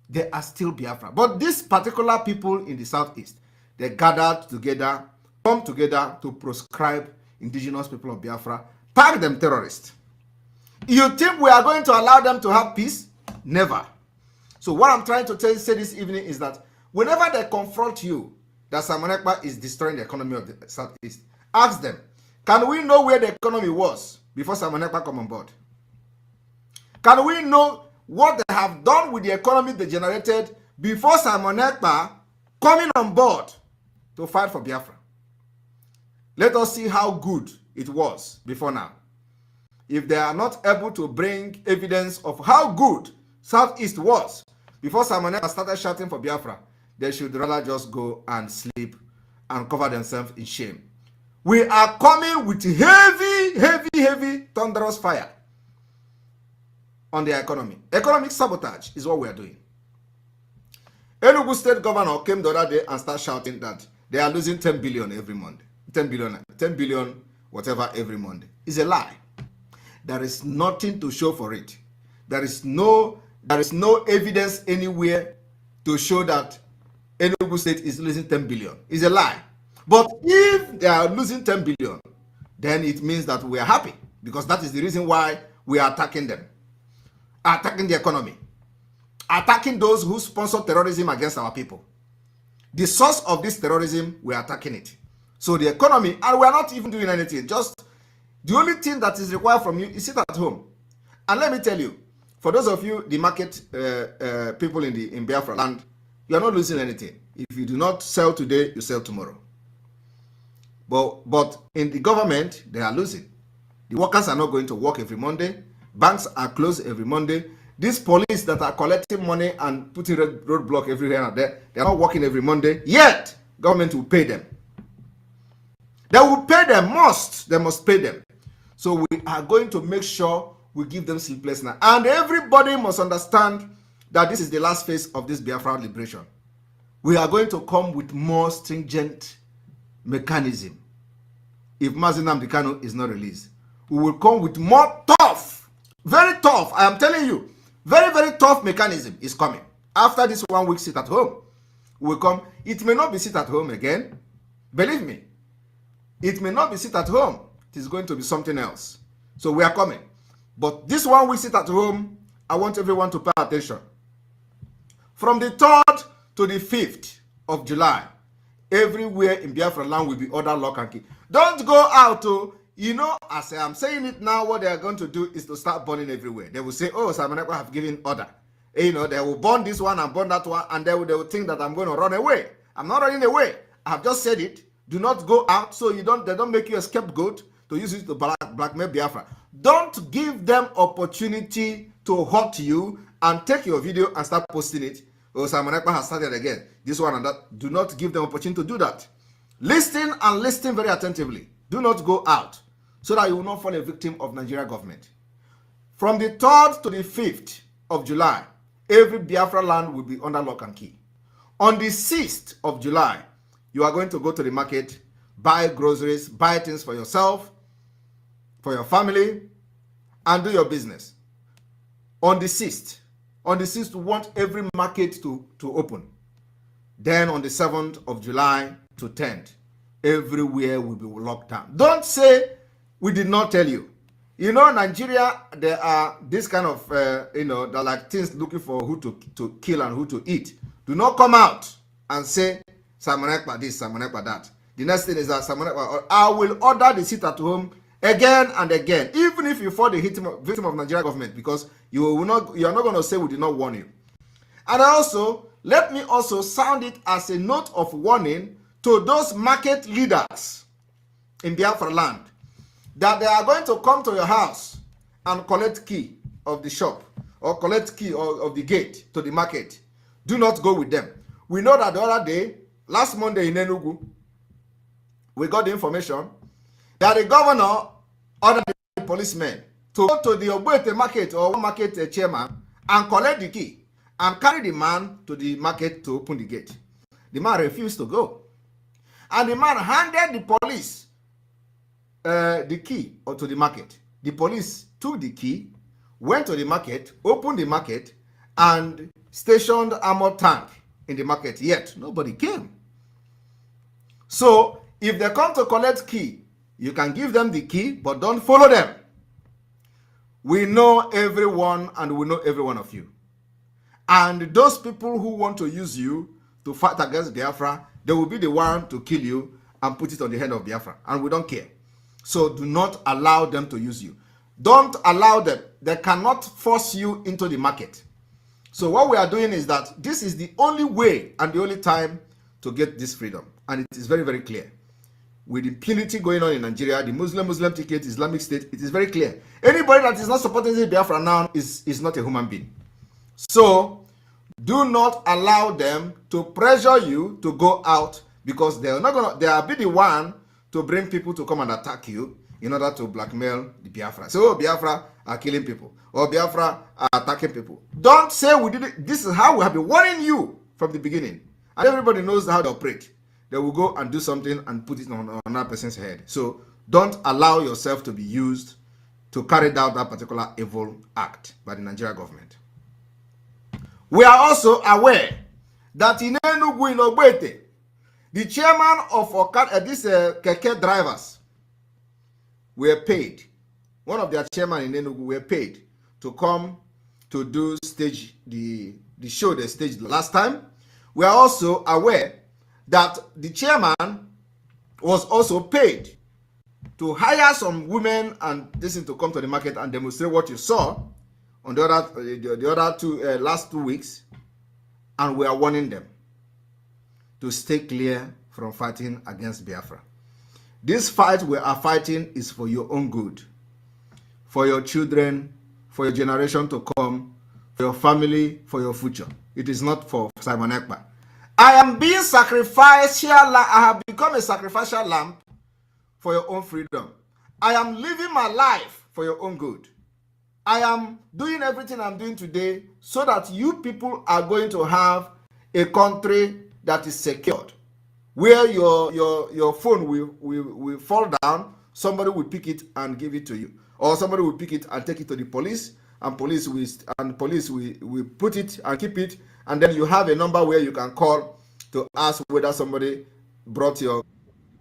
they are still Biafra. But these particular people in the southeast, they gathered together, come together to proscribe indigenous people of Biafra, Pack them terrorists. You think we are going to allow them to have peace? Never. So what I'm trying to say this evening is that whenever they confront you that Simon Ekpa is destroying the economy of the Southeast, ask them, can we know where the economy was before Simon Ekpa come on board? Can we know what they have done with the economy they generated before Simon Ekpa coming on board to fight for Biafra? Let us see how good it was before now. If they are not able to bring evidence of how good Southeast was before Simon Ekpa started shouting for Biafra, they should rather just go and sleep and cover themselves in shame. We are coming with heavy, thunderous fire on the economy. Economic sabotage is what we are doing. Enugu State Governor came the other day and started shouting that they are losing 10 billion every Monday. 10 billion, whatever, every Monday. It's a lie. There is nothing to show for it. There is no evidence anywhere to show that Enugu State is losing 10 billion. It's a lie. But if they are losing 10 billion, then it means that we are happy, because that is the reason why we are attacking them. Attacking the economy. Attacking those who sponsor terrorism against our people. The source of this terrorism, we are attacking it. So the economy, and we are not even doing anything. Just the only thing that is required from you is sit at home. And let me tell you, for those of you, the market people in Biafra land, you are not losing anything. If you do not sell today, you sell tomorrow. But in the government, they are losing. The workers are not going to work every Monday. Banks are closed every Monday. These police that are collecting money and putting roadblock everywhere and there, they are not working every Monday. Yet, government will pay them. They will pay them, they must pay them. So we are going to make sure we give them sleepless night. And everybody must understand that this is the last phase of this Biafra liberation. We are going to come with more stringent mechanism. If Mazi Nnamdi Kanu is not released, we will come with more tough, very tough, I am telling you, very tough mechanism is coming. After this 1 week sit at home, we will come. It may not be sit at home again. Believe me. It may not be sit at home. It is going to be something else. So we are coming. But this 1 week sit at home, I want everyone to pay attention. From the 3rd to the 5th of July, everywhere in Biafra land will be order, lock and key. Don't go out to, as I am saying it now, what they are going to do is to start burning everywhere. They will say, oh, Simon Ekpa have given order. They will burn this one and burn that one, and they will think that I'm going to run away. I'm not running away. I have just said it. Do not go out so they don't make you a scapegoat to use it to blackmail Biafra. Don't give them opportunity to hurt you and take your video and start posting it. Oh, Simon Ekpa has started again. This one and that. Do not give them opportunity to do that. Listen and listen very attentively. Do not go out so that you will not fall a victim of Nigeria government. From the 3rd to the 5th of July, every Biafra land will be under lock and key. On the 6th of July, you are going to go to the market, buy groceries, buy things for yourself, for your family, and do your business. On the 6th, we want every market to open. Then on the 7th of July to 10th, everywhere will be locked down. Don't say we did not tell you. Nigeria, there are this kind of, there are like things looking for who to kill and who to eat. Do not come out and say, Simon Ekpa this, Simon Ekpa that. The next thing is that Simon Ekpa, I will order the sit at home again and again, even if you fall the victim of Nigeria government, because you are not going to say we did not warn you. And also, let me also sound it as a note of warning to those market leaders in Biafra land, that they are going to come to your house and collect key of the shop or collect key of the gate to the market. Do not go with them. We know that the other day, last Monday in Enugu, we got the information that the governor ordered the policemen to go to the Ogbete market or market chairman and collect the key and carry the man to the market to open the gate. The man refused to go. And the man handed the police the key to the market. The police took the key, went to the market, opened the market, and stationed armor tank in the market. Yet nobody came. So if they come to collect key You can give them the key, but don't follow them. We know everyone, and we know every one of you. And those people who want to use you to fight against Biafra, they will be the one to kill you and put it on the head of Biafra. And we don't care. So do not allow them to use you. Don't allow them. They cannot force you into the market. So what we are doing is that this is the only way and the only time to get this freedom. And it is very, very clear. With impunity going on in Nigeria, the Muslim ticket, Islamic State, it is very clear. Anybody that is not supporting the Biafra now is not a human being. So do not allow them to pressure you to go out, because they will be the one to bring people to come and attack you in order to blackmail the Biafra. So Biafra are killing people, or Biafra are attacking people. Don't say we did it. This is how we have been warning you from the beginning. And everybody knows how to operate. They will go and do something and put it on another person's head. So don't allow yourself to be used to carry out that particular evil act by the Nigerian government. We are also aware that in Enugu, in Ogbete, the chairman of these keke drivers were paid. One of their chairman in Enugu were paid to come to do the show they staged last time. We are also aware that the chairman was also paid to hire some women and listen to come to the market and demonstrate what you saw on the other last 2 weeks, and we are warning them to stay clear from fighting against Biafra. This fight we are fighting is for your own good, for your children, for your generation to come, for your family, for your future. It is not for Simon Ekpa. I am being sacrificial. I have become a sacrificial lamb for your own freedom. I am living my life for your own good. I am doing everything I'm doing today so that you people are going to have a country that is secured, where your phone will fall down, somebody will pick it and give it to you, or somebody will pick it and take it to the police, and police will put it and keep it, and then you have a number where you can call to ask whether somebody brought your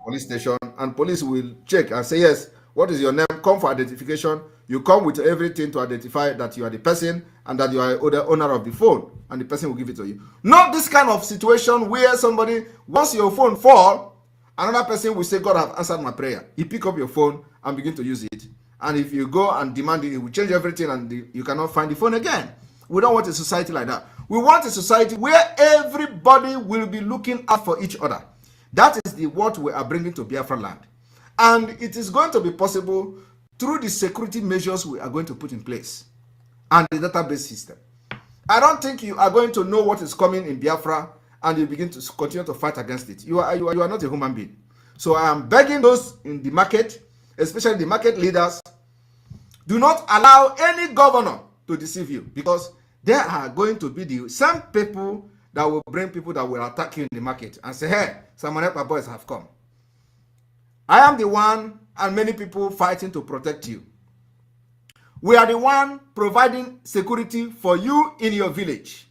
police station, and police will check and say, yes, what is your name? Come for identification. You come with everything to identify that you are the person and that you are the owner of the phone, and the person will give it to you. Not this kind of situation where somebody, once your phone fall, another person will say, God have answered my prayer. You pick up your phone and begin to use it. And if you go and demand it, it will change everything and you cannot find the phone again. We don't want a society like that. We want a society where everybody will be looking out for each other. That is what we are bringing to Biafra land. And it is going to be possible through the security measures we are going to put in place and the database system. I don't think you are going to know what is coming in Biafra and you begin to continue to fight against it. You are not a human being. So I am begging those in the market, especially the market leaders, do not allow any governor to deceive you, because they are going to be the same people that will bring people that will attack you in the market and say, hey, some Ekpa boys have come. I am the one and many people fighting to protect you. We are the one providing security for you in your village.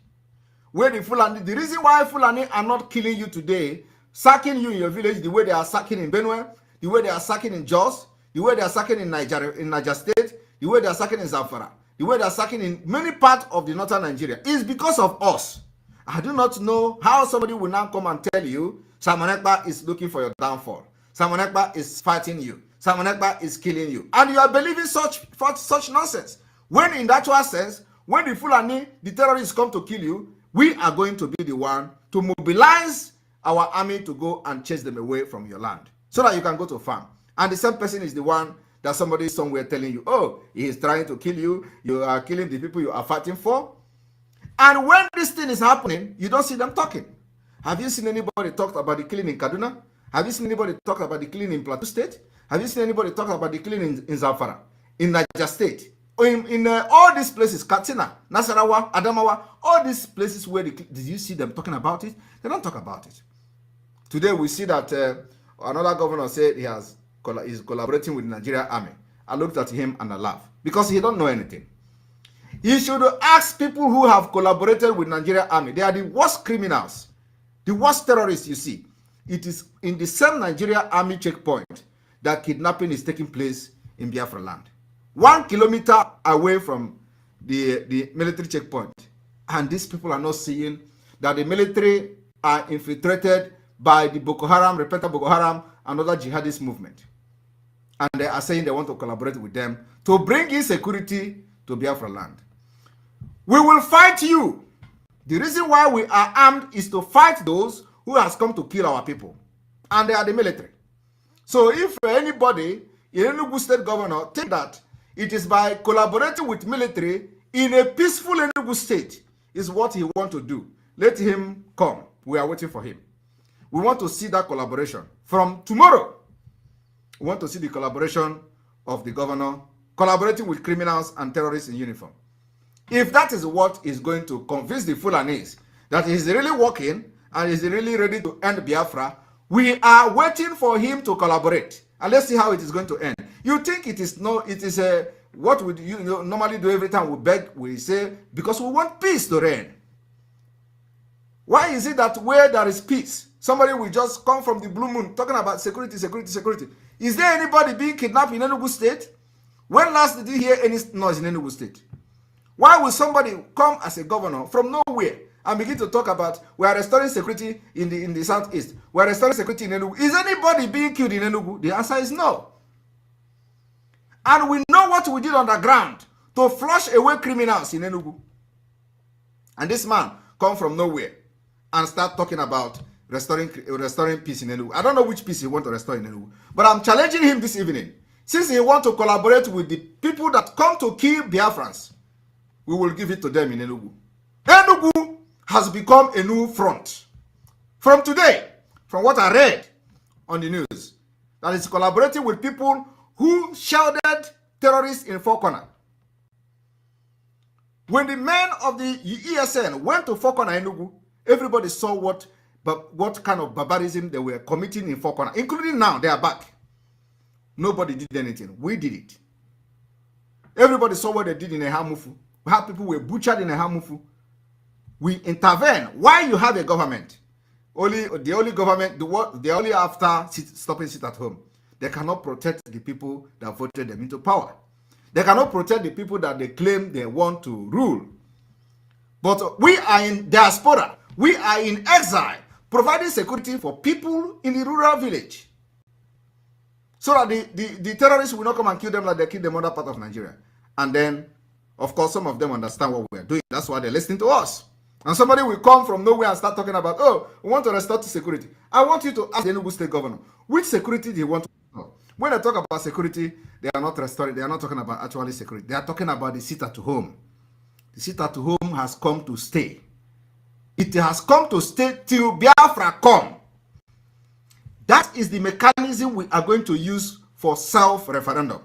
Where the Fulani, the reason why Fulani are not killing you today, sacking you in your village the way they are sacking in Benue, the way they are sacking in Jos, the way they are sacking in Niger State, the way they are sacking in Zamfara, the way they are sacking in many parts of the northern Nigeria, is because of us. I do not know how somebody will now come and tell you Simon Ekpa is looking for your downfall. Simon Ekpa is fighting you. Simon Ekpa is killing you. And you are believing such nonsense. When in the actual sense, when the Fulani, the terrorists come to kill you, we are going to be the one to mobilize our army to go and chase them away from your land so that you can go to farm. And the same person is the one that somebody somewhere telling you, oh, he is trying to kill you. You are killing the people you are fighting for. And when this thing is happening, you don't see them talking. Have you seen anybody talk about the killing in Kaduna? Have you seen anybody talk about the killing in Plateau State? Have you seen anybody talk about the killing in Zamfara, in Niger State, or in all these places, Katsina, Nasarawa, Adamawa, all these places where did you see them talking about it? They don't talk about it. Today we see that another governor said he is collaborating with the Nigerian army. I looked at him and I laughed because he don't know anything. You should ask people who have collaborated with Nigerian army. They are the worst criminals, the worst terrorists you see. It is in the same Nigerian army checkpoint. that kidnapping is taking place in Biafra land. 1 kilometer away from the military checkpoint. And these people are not seeing that the military are infiltrated by the Boko Haram, repentant Boko Haram, and other jihadist movement. And they are saying they want to collaborate with them to bring insecurity to Biafra land. We will fight you. The reason why we are armed is to fight those who has come to kill our people. And they are the military. So if anybody, Enugu state governor, think that it is by collaborating with military in a peaceful Enugu state is what he want to do, let him come. We are waiting for him. We want to see that collaboration. From tomorrow, we want to see the collaboration of the governor collaborating with criminals and terrorists in uniform. If that is what is going to convince the Fulanese that he is really working and is really ready to end Biafra, we are waiting for him to collaborate. And let's see how it is going to end. You think it is what would you normally do every time we beg, we say, because we want peace to reign. Why is it that where there is peace, somebody will just come from the blue moon talking about security, security, security? Is there anybody being kidnapped in Enugu state? When last did you hear any noise in Enugu state? Why will somebody come as a governor from nowhere and begin to talk about we are restoring security in the southeast, we are restoring security in Enugu? Is anybody being killed in Enugu? The answer is no. And we know what we did on the ground to flush away criminals in Enugu. And this man come from nowhere and start talking about restoring peace in Enugu. I don't know which peace he want to restore in Enugu, but I'm challenging him this evening. Since he want to collaborate with the people that come to kill Biafrans, we will give it to them in Enugu. Enugu has become a new front. From today, from what I read on the news, that is collaborating with people who shouted terrorists in Four Corner. When the men of the ESN went to Four Corner Enugu, everybody saw what kind of barbarism they were committing in Four Corner, including now they are back. Nobody did anything. We did it. Everybody saw what they did in Ehamufu. How people were butchered in Ehamufu. We intervene. Why you have a government? The only government, they only after stopping sit at home. They cannot protect the people that voted them into power. They cannot protect the people that they claim they want to rule. But we are in diaspora. We are in exile, providing security for people in the rural village. So that the terrorists will not come and kill them like they killed the other part of Nigeria. And then, of course, some of them understand what we are doing. That's why they're listening to us. And somebody will come from nowhere and start talking about, oh, we want to restore security. I want you to ask the Enugu State Governor, which security do you want to restore? When they talk about security, they are not restoring, they are not talking about actually security. They are talking about the sit at home. The sit at home has come to stay. It has come to stay till Biafra come. That is the mechanism we are going to use for self-referendum.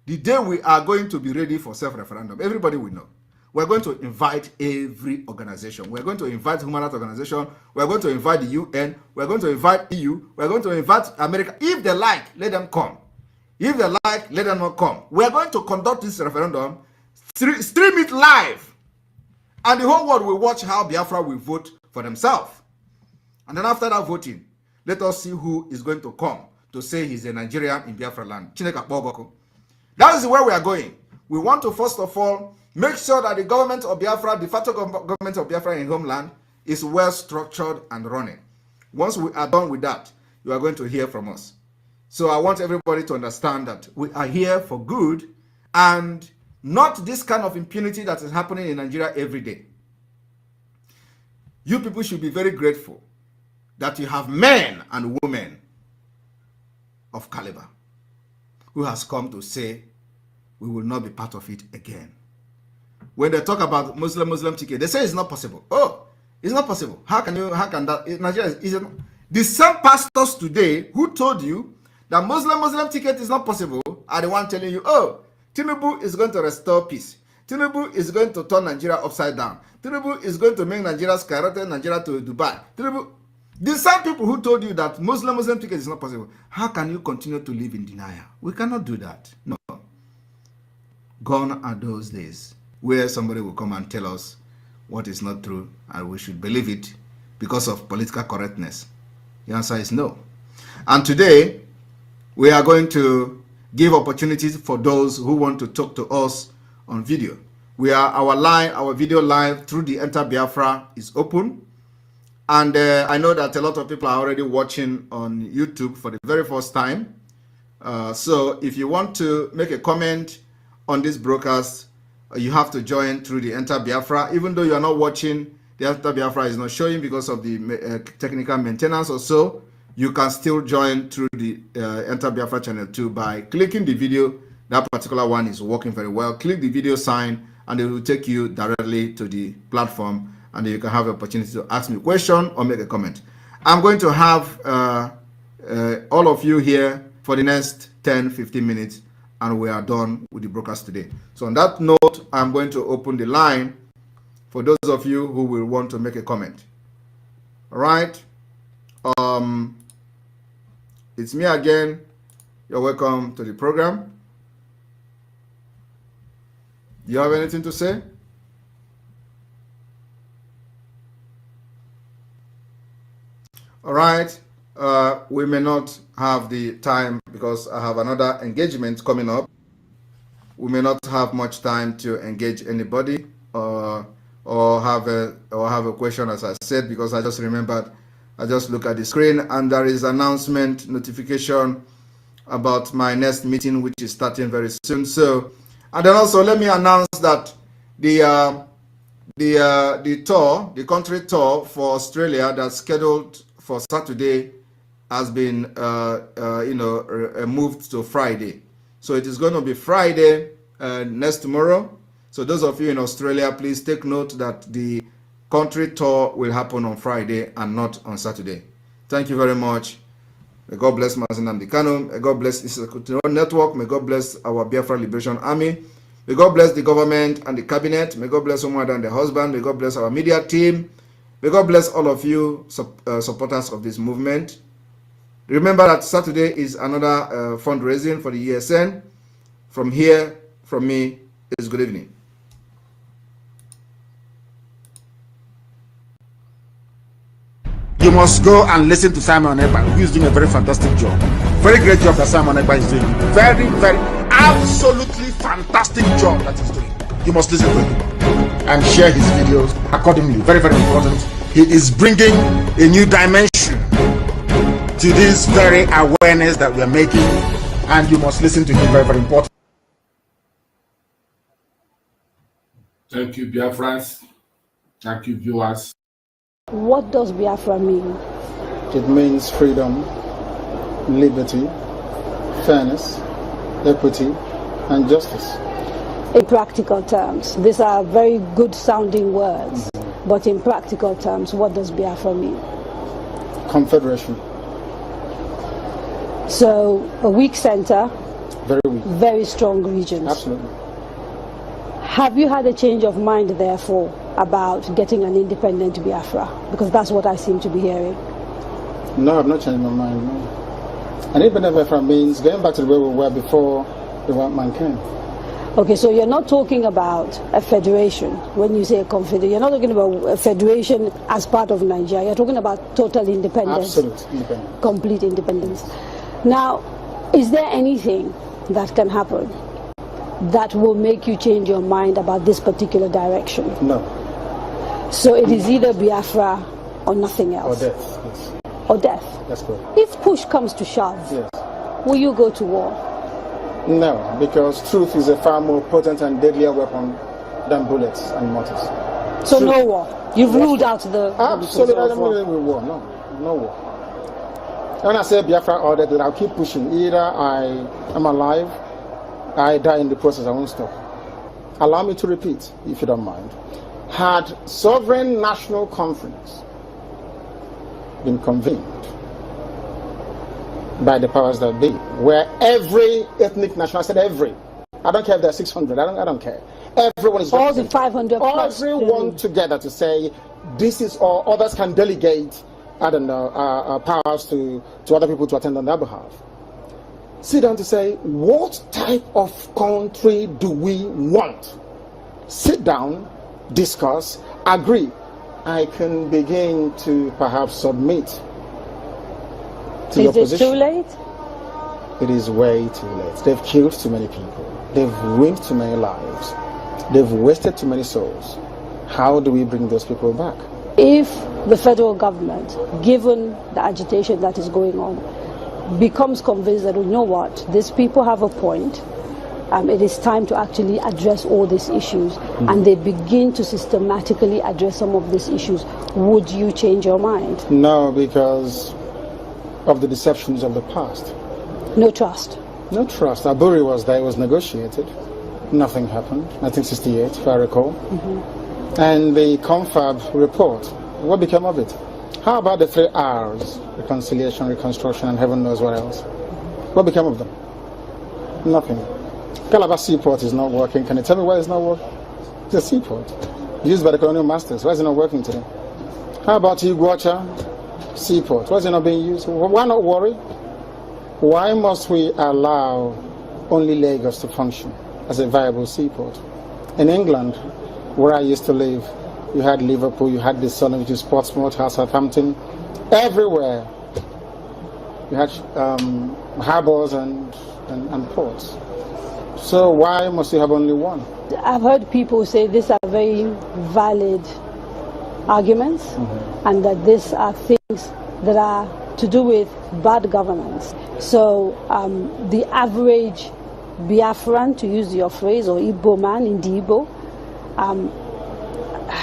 The day we are going to be ready for self-referendum, everybody will know. We're going to invite every organization. We're going to invite human rights organization. We're going to invite the UN. We're going to invite EU. We're going to invite America. If they like, let them come. If they like, let them not come. We're going to conduct this referendum, stream it live. And the whole world will watch how Biafra will vote for themselves. And then after that voting, let us see who is going to come to say he's a Nigerian in Biafra land. That is where we are going. We want to first of all make sure that the government of Biafra, de facto government of Biafra in homeland, is well structured and running. Once we are done with that, you are going to hear from us. So I want everybody to understand that we are here for good and not this kind of impunity that is happening in Nigeria every day. You people should be very grateful that you have men and women of caliber who has come to say we will not be part of it again. When they talk about Muslim ticket, they say it's not possible. Oh, it's not possible. How can that? Nigeria is the same pastors today who told you that Muslim ticket is not possible are the one telling you, oh, Tinubu is going to restore peace. Tinubu is going to turn Nigeria upside down. Tinubu is going to make Nigeria skyrocket Nigeria to Dubai. Tinubu, the same people who told you that Muslim ticket is not possible, how can you continue to live in denial? We cannot do that. No. Gone are those days where somebody will come and tell us what is not true and we should believe it because of political correctness. The answer is no. And today, we are going to give opportunities for those who want to talk to us on video. Our video live through the Enter Biafra is open. And I know that a lot of people are already watching on YouTube for the very first time. So if you want to make a comment on this broadcast, you have to join through the Enter Biafra. Even though you are not watching, the Enter Biafra is not showing because of the technical maintenance or so, you can still join through the Enter Biafra channel too by clicking the video. That particular one is working very well. Click the video sign and it will take you directly to the platform, and you can have the opportunity to ask me a question or make a comment. I'm going to have all of you here for the next 10-15 minutes, and we are done with the broadcast today. So on that note, I'm going to open the line for those of you who will want to make a comment. All right. It's me again. You're welcome to the program. Do you have anything to say? All right, we may not have the time because I have another engagement coming up. We may not have much time to engage anybody or have a question, as I said, because I just remembered. I just look at the screen and there is announcement notification about my next meeting, which is starting very soon. So, and then also let me announce that the country tour for Australia that's scheduled for Saturday has been moved to Friday. So it is going to be Friday next tomorrow. So those of you in Australia, please take note that the country tour will happen on Friday and not on Saturday. Thank you very much. May God bless Mazen Namdekano. May God bless this network. May God bless our Biafra Liberation Army. May God bless the government and the cabinet. May God bless Omar and the husband. May God bless our media team. May God bless all of you supporters of this movement. Remember that Saturday is another fundraising for the ESN. From here, from me, is good evening. You must go and listen to Simon Ekpa, who is doing a very fantastic job. Very great job that Simon Ekpa is doing. Very, very, absolutely fantastic job that he's doing. You must listen to him and share his videos accordingly. Very, very important. He is bringing a new dimension to this very awareness that we are making, and you must listen to him. Very, very important. Thank you, Biafrans. Thank you, viewers. What does Biafra mean? It means freedom, liberty, fairness, equity, and justice. In practical terms, these are very good sounding words, but in practical terms, what does Biafra mean? Confederation. So, a weak center, Very weak. very strong regions. Absolutely. Have you had a change of mind, therefore, about getting an independent Biafra? Because that's what I seem to be hearing. No, I've not changed my mind. No. An independent Biafra means going back to the way we were before the white man came. Okay, so you're not talking about a federation when you say a confederation. You're not talking about a federation as part of Nigeria. You're talking about total independence. Absolute independence. Complete independence. Now, is there anything that can happen that will make you change your mind about this particular direction? No. So it is either Biafra or nothing else. Or death, yes. Or death. That's good. If push comes to shove, Yes. will you go to war? No, because truth is a far more potent and deadlier weapon than bullets and mortars. So Truth. no war. You've ruled out the Absolutely, I of don't war. believe in war. No, no war. When I say Biafra or death, I'll keep pushing. Either I am alive, I die in the process, I won't stop. Allow me to repeat, if you don't mind. Had Sovereign National Conference been convened by the powers that be, where every ethnic nation, I said every, I don't care if there are 600, I don't care. Everyone is all the 500 plus. everyone together to say this is all. Others can delegate, I don't know, powers to other people to attend on their behalf. Sit down to say, what type of country do we want? Sit down, discuss, agree. I can begin to perhaps submit to your Is it position. too late? it is way too late. They've killed too many people. They've ruined too many lives. They've wasted too many souls. How do we bring those people back? If the federal government, given the agitation that is going on, becomes convinced that, you know what, these people have a point, it is time to actually address all these issues, and they begin to systematically address some of these issues, would you change your mind? No, because of the deceptions of the past. No trust. No trust. Aburi was there, it was negotiated. Nothing happened. 1968, if I recall. And the confab report, what became of it? How about the 3 R's? Reconciliation, reconstruction, and heaven knows what else. What became of them? Nothing. Calabar Seaport is not working. Can you tell me why it's not working? It's a seaport used by the colonial masters. Why is it not working today? How about Iguacha Seaport? Why is it not being used? Why not worry? Why must we allow only Lagos to function as a viable seaport? In England, where I used to live, you had Liverpool, you had the Sun, which is Portsmouth, Southampton, everywhere. You had harbors and ports. So why must you have only one? I've heard people say these are very valid arguments, and that these are things that are to do with bad governance. So the average Biafran, to use your phrase, or Igbo man in the Igbo,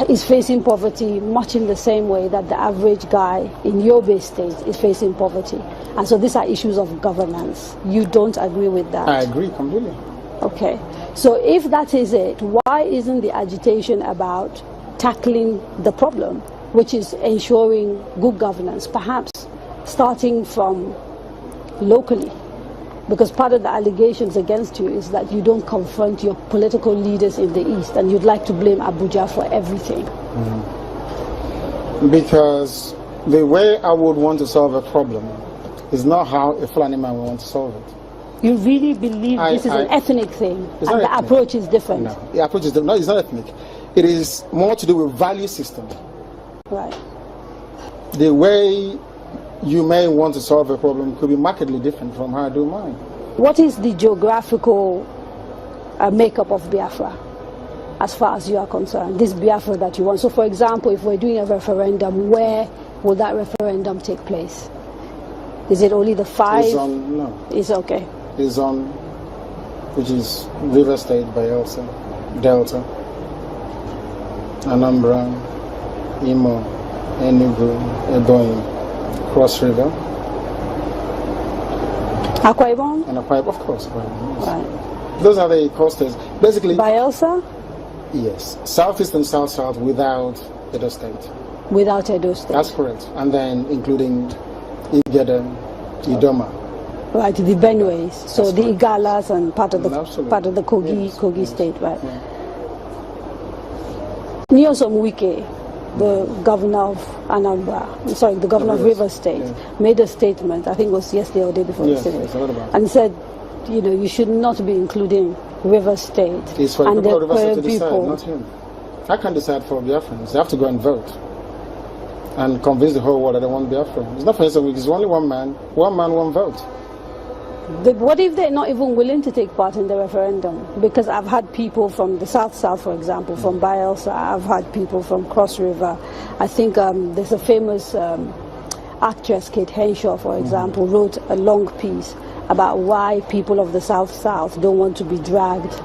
is facing poverty much in the same way that the average guy in Yobe State is facing poverty. And so these are issues of governance. You don't agree with that? I agree completely. Okay. So if that is it, why isn't the agitation about tackling the problem, which is ensuring good governance, perhaps starting from locally? Because part of the allegations against you is that you don't confront your political leaders in the East, and you'd like to blame Abuja for everything. Because the way I would want to solve a problem is not how a Fulani man would want to solve it. You really believe this is an ethnic thing, and the approach is different? No, the approach is different. No, it's not ethnic. It is more to do with value system. Right. The way you may want to solve a problem could be markedly different from how I do mine. What is the geographical makeup of Biafra, as far as you are concerned, this Biafra that you want? So for example, if we're doing a referendum, where will that referendum take place? Is it only the 5? It's on, no. It's okay. It's on, which is River State, Bayelsa, Delta, Anambra, Imo, Enugu, Ebonyi, Cross River. Akwa Ibom? And Akwa Ibom, of course. Yes. Right. Those are the coasters. Basically, Bayelsa? Yes. Southeast and South-South without Edo State. Without Edo State. That's correct. And then including Igede, Idoma. Right, the Benues. So That's the correct. Igalas and part of the Kogi, Yes. Kogi State, right? Yeah. Nyosom Wike, the governor of Anambra, sorry, the governor of River State, made a statement, I think it was yesterday or day before yesterday, and said, you know, you should not be including River State. It's for and the people of River State to people. decide, not him. I can't decide for Biafrans. They have to go and vote and convince the whole world that they want Biafra. It's not for instance, it's only one man, one vote. What if they're not even willing to take part in the referendum? Because I've had people from the South, for example, from Bayelsa. I've had people from Cross River. I think there's a famous actress, Kate Henshaw, for example, wrote a long piece about why people of the South don't want to be dragged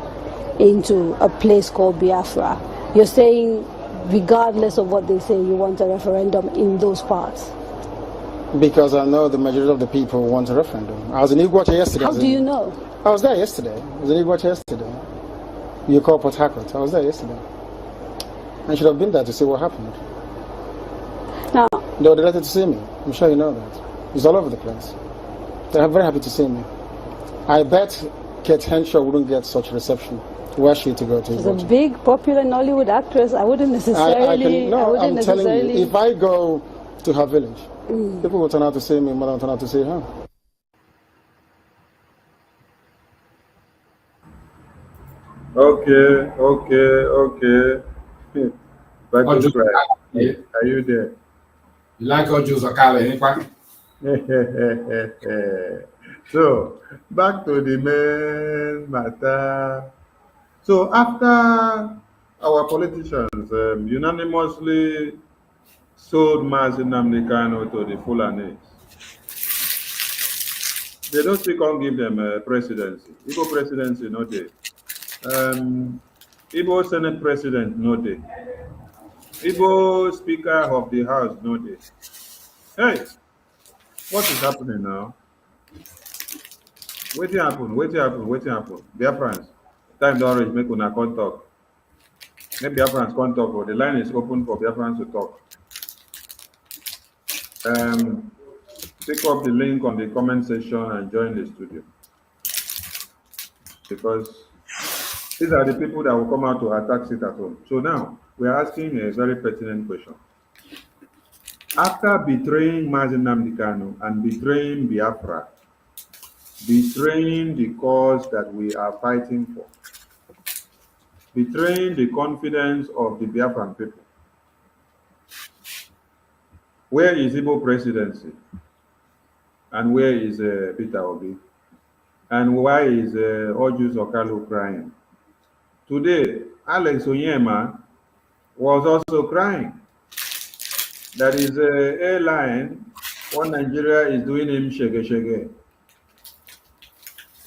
into a place called Biafra. You're saying, regardless of what they say, you want a referendum in those parts? Because I know the majority of the people want a referendum. I was in Iguacha yesterday. How do you know? I was there yesterday. I was in Iguacha yesterday. You call Port Harcourt. I was there yesterday. I should have been there to see what happened. Now, they were delighted to see me. I'm sure you know that. It's all over the place. They're very happy to see me. I bet Kate Henshaw wouldn't get such reception. Where is she to go to? She's a big, popular Nollywood actress. I wouldn't necessarily. I'm telling you, if I go to her village, people will turn out to see me more than turn out to see her. Okay. Are you there? You like Ojo Zakala, So, back to the main matter. So, after our politicians unanimously sold Mazi Nnamdi Kanu to the Fulanis, they don't still can't give them a presidency. Igbo presidency, no day. Igbo Senate president, no day. Igbo Speaker of the House, no day. Hey, what is happening now? Wetin happen? Biafrans, time don reach, make una come talk. Make Biafrans come talk, but the line is open for Biafrans to talk. Pick up the link on the comment section and join the studio. Because these are the people that will come out to attack it at home. So now, we are asking a very pertinent question. After betraying Mazi Nnamdi Kanu and betraying Biafra, betraying the cause that we are fighting for, betraying the confidence of the Biafran people, where is Igbo presidency? And where is Peter Obi? And why is Ojus Okalu crying? Today, Alex Onyema was also crying. That is a airline, one Nigeria is doing him shege.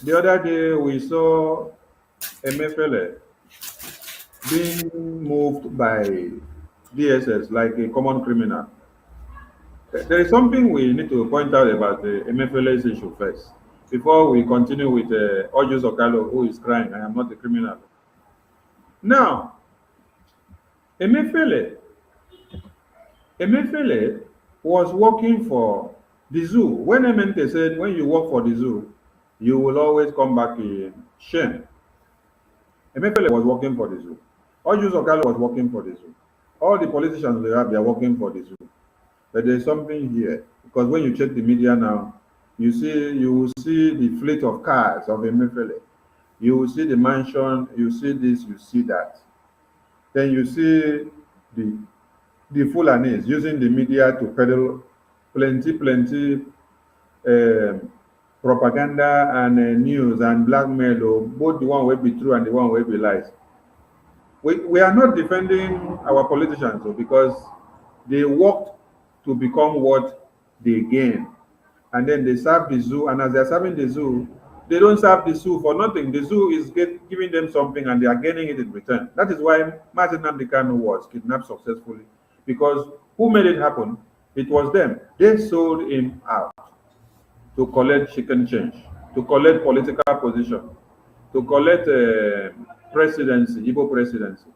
The other day, we saw Emefiele being moved by DSS like a common criminal. There is something we need to point out about the Emefiele's issue first, before we continue with Ojus Okalo, who is crying, I am not a criminal. Now, Emefiele was working for the zoo. When Emente said, when you work for the zoo, you will always come back in shame. Emefiele was working for the zoo. Ojus Okalo was working for the zoo. All the politicians they are working for the zoo. But there's something here, because when you check the media now, you will see the fleet of cars of Emefiele. You will see the mansion, you see this, you see that. Then you see the Fulanis using the media to peddle plenty propaganda and news and blackmail, both the one will be true and the one will be lies. We are not defending our politicians because they worked to become what they gain. And then they serve the zoo, and as they're serving the zoo, they don't serve the zoo for nothing. The zoo is giving them something and they are gaining it in return. That is why Mazi Nnamdi Kanu was kidnapped successfully, because who made it happen? It was them. They sold him out to collect chicken change, to collect political position, to collect presidency, Igbo presidency,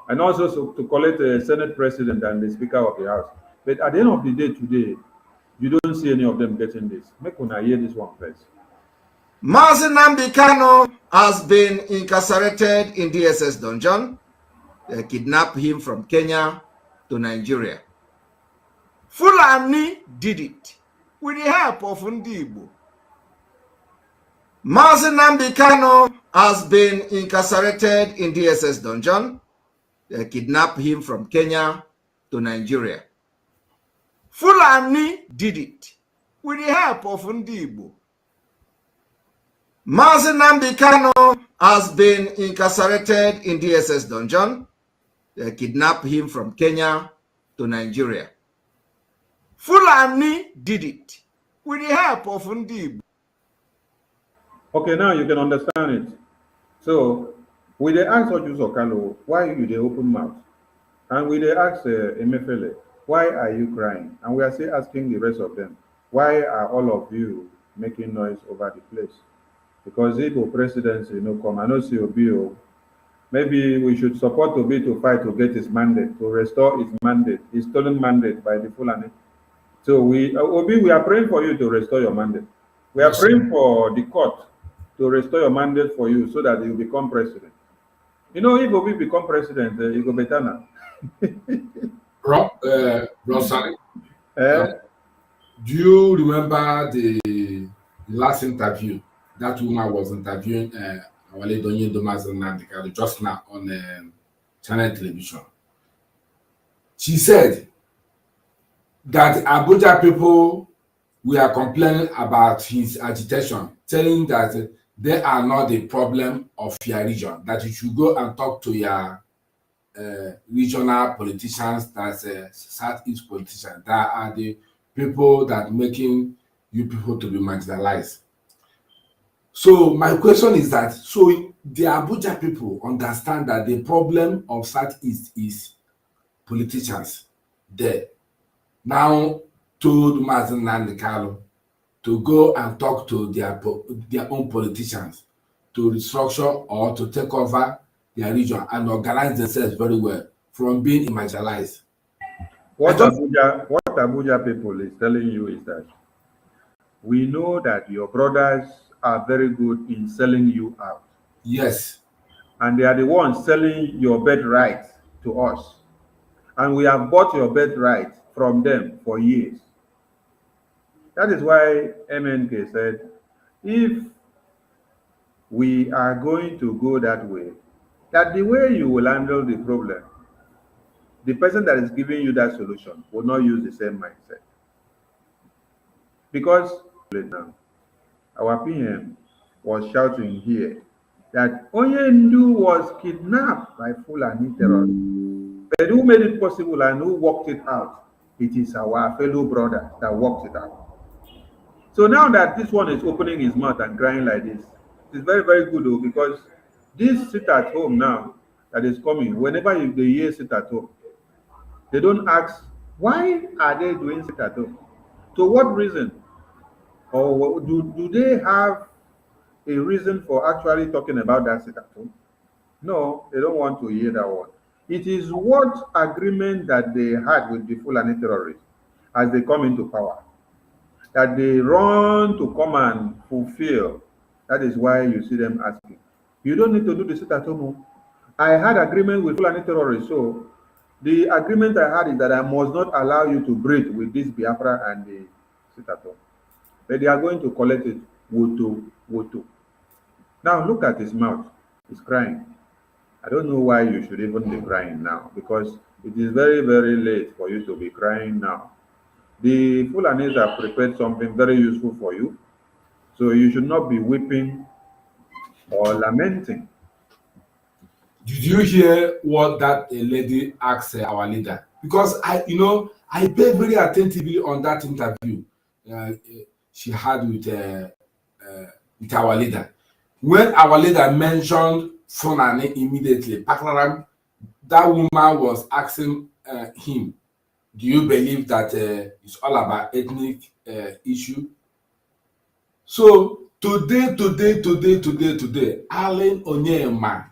and also to collect a Senate president and the Speaker of the House. But at the end of the day today, you don't see any of them getting this. Make una hear this one first. Mazi Nnamdi Kanu has been incarcerated in DSS dungeon. They kidnapped him from Kenya to Nigeria. Fulani did it with the help of Ndigbo. Mazi Nnamdi Kanu has been incarcerated in DSS dungeon. They kidnapped him from Kenya to Nigeria. Fulani did it with the help of Ndigbo. Mazi Nnamdi Kanu has been incarcerated in DSS dungeon. They kidnapped him from Kenya to Nigeria. Fulani did it with the help of Ndigbo. Okay, now you can understand it. So, we they ask Ojus Okalo, why you they open mouth? And we they ask Emefiele, why are you crying? And we are still asking the rest of them, why are all of you making noise over the place? Because Igbo presidency no come, I know see Obi. Maybe we should support Obi to fight to get his mandate, to restore his mandate, his stolen mandate by the Fulani. So Obi, we are praying for you to restore your mandate. We are praying for the court to restore your mandate for you so that you become president. You know, if Obi become president, you go better now. Rosalie, do you remember the last interview that woman was interviewing Awale Donye Mazi Nnamdi Kanu just now on channel television? She said that Abuja people were complaining about his agitation. telling that they are not the problem of your region, that you should go and talk to your regional politicians, that's Southeast politicians, that are the people that making you people to be marginalized. So my question is that, so the Abuja people understand that the problem of Southeast is politicians. They now told Mazen Nandekalo to go and talk to their own politicians to restructure or to take over their region and organize themselves very well from being marginalized. What Abuja people is telling you is that we know that your brothers are very good in selling you out. Yes. And they are the ones selling your birthright to us. And we have bought your birthright from them for years. That is why MNK said, if we are going to go that way, that the way you will handle the problem, the person that is giving you that solution will not use the same mindset. Because now, our PM was shouting here that Onyendu was kidnapped by Fulani terrorists. But who made it possible and who worked it out? It is our fellow brother that worked it out. So now that this one is opening his mouth and crying like this, it's very, very good though, because this sit at home now that is coming, whenever they hear sit at home, they don't ask, why are they doing sit at home? To what reason? Or do they have a reason for actually talking about that sit at home? No, they don't want to hear that one. It is what agreement that they had with the Fulani terrorists as they come into power that they run to come and fulfill. That is why you see them asking. You don't need to do the sit at home. I had agreement with Fulani terrorists, so the agreement I had is that I must not allow you to breed with this Biafra and the sit at home. But they are going to collect it, woto. Now look at his mouth. He's crying. I don't know why you should even be crying now, because it is very, very late for you to be crying now. The Fulanis have prepared something very useful for you, so you should not be weeping or lamenting. Did you hear what that lady asked our leader? Because I paid very attentively on that interview she had with our leader. When our leader mentioned Fulani immediately, Paklaram, that woman was asking him, do you believe that it's all about ethnic issue? So today, Alan Onyema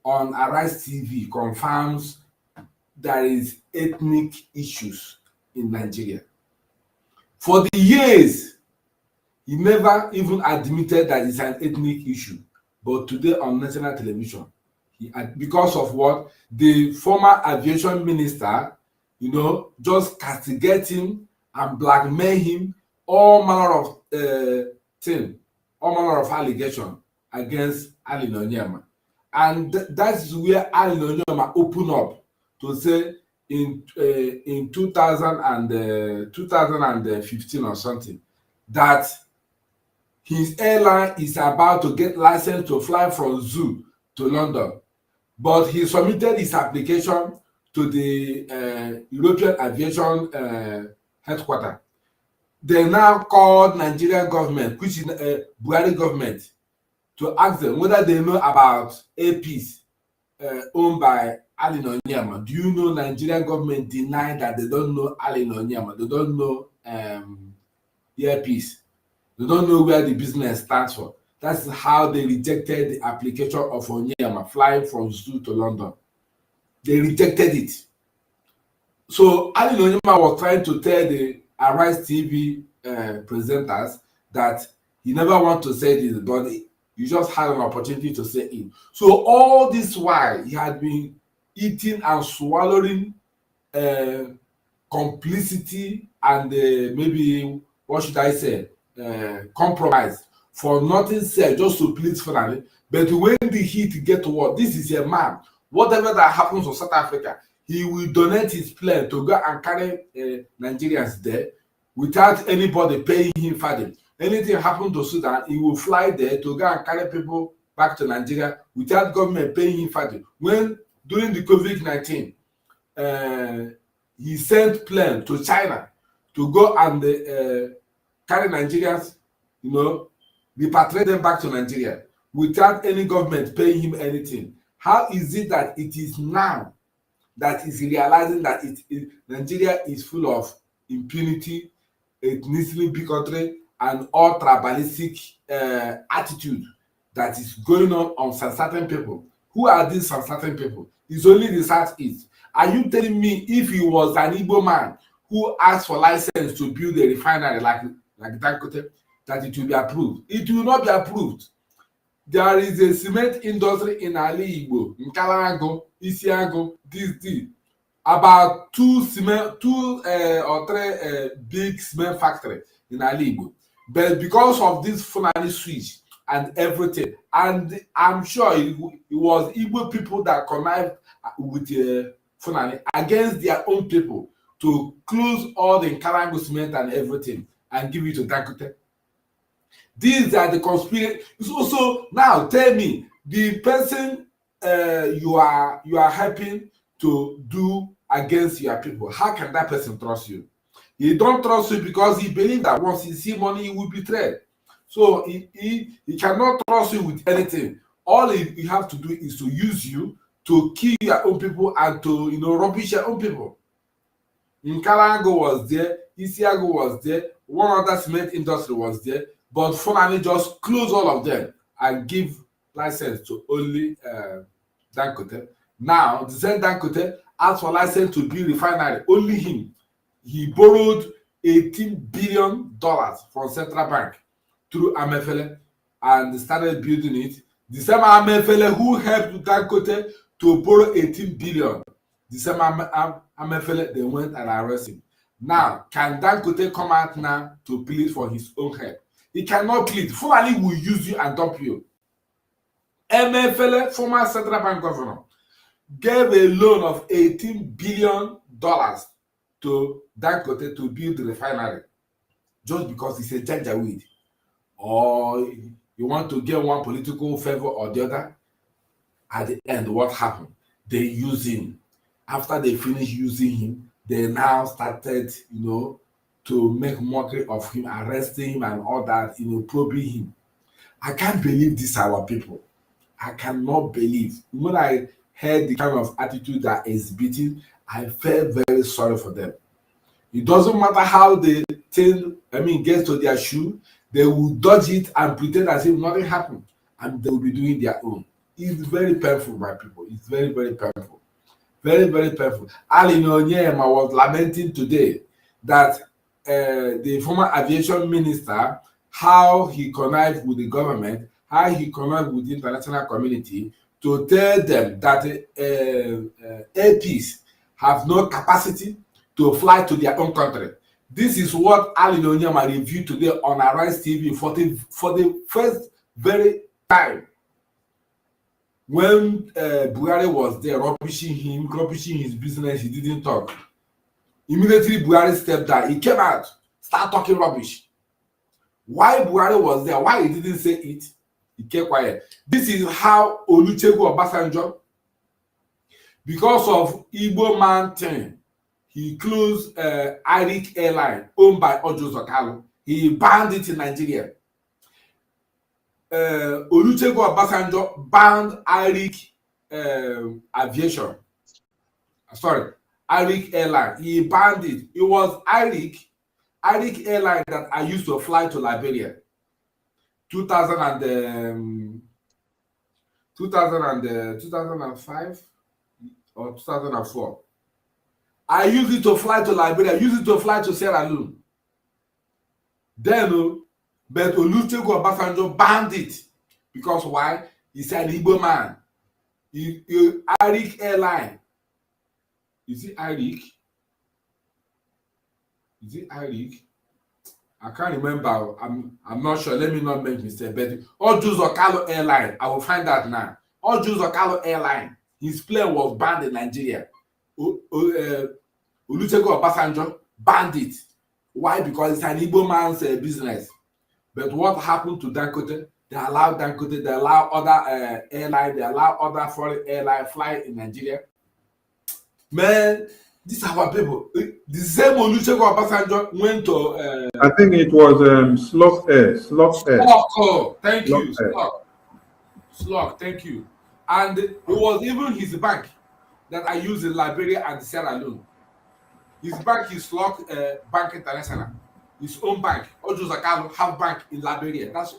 on Arise TV confirms there is ethnic issues in Nigeria. For the years, he never even admitted that it's an ethnic issue. But today on national television, because of what the former aviation minister, just castigate him and blackmail him, all manner of allegation against Ali Onyema. And that's where Ali Onyema opened up to say in 2015 or something that his airline is about to get licensed to fly from Zoo to London. But he submitted his application to the European Aviation Headquarters. They now called Nigerian government, which is Buhari government, to ask them whether they know about APs owned by Ali Onyema. Do you know Nigerian government denied that they don't know Ali Onyema? They don't know APs. They don't know where the business stands for. That's how they rejected the application of Onyema flying from Zoo to London. They rejected it. So Ali Onyema was trying to tell the Arise TV presenters that he never want to say this, but you just had an opportunity to say it. So all this while, he had been eating and swallowing complicity and maybe, what should I say, compromise for nothing said, just to please Fulani. But when the heat get to what, this is a man, whatever that happens to South Africa, he will donate his plane to go and carry Nigerians there without anybody paying him for them. anything happened to Sudan, he will fly there to go and carry people back to Nigeria without government paying him for it. When during the COVID-19, he sent plane to China to go and carry Nigerians, repatriate them back to Nigeria without any government paying him anything. How is it that it is now that is realizing that Nigeria is full of impunity, ethnicity, bigotry, and all tribalistic attitude that is going on some certain people? Who are these some certain people? It's only the Southeast. Are you telling me if he was an Igbo man who asked for license to build a refinery like Dangote, that it will be approved? It will not be approved. There is a cement industry in Ali Igbo, in Kalarango, Isiago, this. About two or three big cement factories in Ali Igbo. But because of this Fulani switch and everything, and I'm sure it was Igbo people that connived with Fulani against their own people to close all the Karango cement and everything and give it to Dangote. These are the conspiracy. So now tell me, the person you are helping to do against your people, how can that person trust you? He don't trust you because he believes that once he see money, he will betray. So he cannot trust you with anything. All he have to do is to use you to kill your own people and to rubbish your own people. Nkalango was there, Isiago was there, one other cement industry was there, but Fulani just close all of them and give license to only Dangote. Now, the same Dangote asked for license to build refinery, only him. He borrowed $18 billion from Central Bank through Amefele and started building it. The same Amefele who helped Dangote to borrow $18 billion. The same Amefele, they went and arrested him. Now, can Dangote come out now to plead for his own help? He cannot plead. Fulani will use you and dump you. Amefele, former Central Bank governor, gave a loan of $18 billion to Dangote to build the refinery just because he's a Janjaweed, or you want to get one political favor or the other. At the end, what happened? They use him. After they finished using him, they now started, to make mockery of him, arresting him and all that, probing him. I can't believe these are our people. I cannot believe. When I heard the kind of attitude that is beating, I felt very sorry for them. It doesn't matter how the thing, gets to their shoe, they will dodge it and pretend as if nothing happened, and they will be doing their own. It's very painful, my people. It's very, very painful. Very, very painful. Ali Onyema was lamenting today that the former aviation minister, how he connived with the government, how he connived with the international community to tell them that APs have no capacity to fly to their own country. This is what Ali Onyema reviewed today on Arise TV for the first very time. When Buhari was there rubbishing his business, he didn't talk. Immediately Buhari stepped down. He came out, started talking rubbish. Why Buhari was there? Why he didn't say it? He kept quiet. This is how Olusegun Obasanjo, because of Igbo man thing, he closed Arik Airline owned by Ojo Zokalo. He banned it in Nigeria. Olusegun Obasanjo banned Arik Aviation. Sorry, Arik Airline. He banned it. It was Arik Airline that I used to fly to Liberia. 2005 or 2004. I used it to fly to Liberia. I used it to fly to Sierra Leone. Then, but Olusegun Obasanjo banned it. Because why? He's an Igbo man. Arik Airline. Is it Arik? Is it Arik? I can't remember. I'm not sure. Let me not make mistake. But Ojo Zokalo Airline. I will find out now. Ojo Zokalo Airline. His plane was banned in Nigeria. Olusegun Obasanjo banned it. Why? Because it's an Igbo man's business. But what happened to Dangote? They allow Dangote, they allow other airlines, they allow other foreign airlines fly in Nigeria. Man, these are our people. The same Olusegun Obasanjo went to. I think it was Slug Air. Slug Air. Oh, thank you, Slug. Thank you. And it was even his bank that I use in Liberia and Sierra Leone. His bank is Slug Bank International. His own bank. Ojo Zakalo have bank in Liberia. That's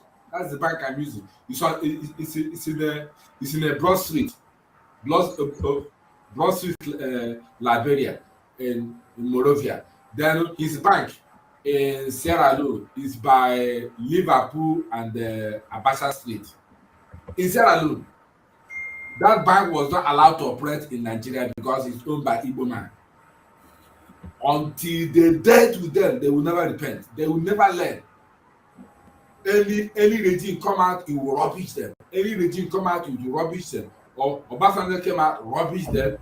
the bank I'm using. It's in a Broad Street. Broad Street, Liberia, in Monrovia. Then his bank in Sierra Leone is by Liverpool and Abacha Street. In Sierra Leone, that bank was not allowed to operate in Nigeria because it's owned by Igbo man. Until they dead with them, they will never repent. They will never learn. Any regime come out, it will rubbish them. Any regime come out, it will rubbish them. Or Obasanjo came out, rubbish them.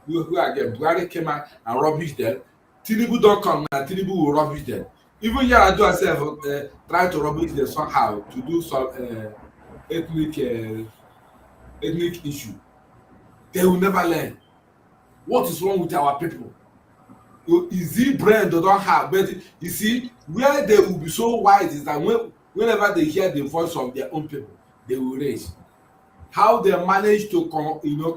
Who again? Buhari came out and rubbish them. Tinubu don't come now, Tinubu will rubbish them. Even Yar'Adua herself try to rubbish them somehow to do some ethnic issue. They will never learn. What is wrong with our people? Is it brain they don't have? But you see, where they will be so wise is that whenever they hear the voice of their own people, they will raise. How they manage to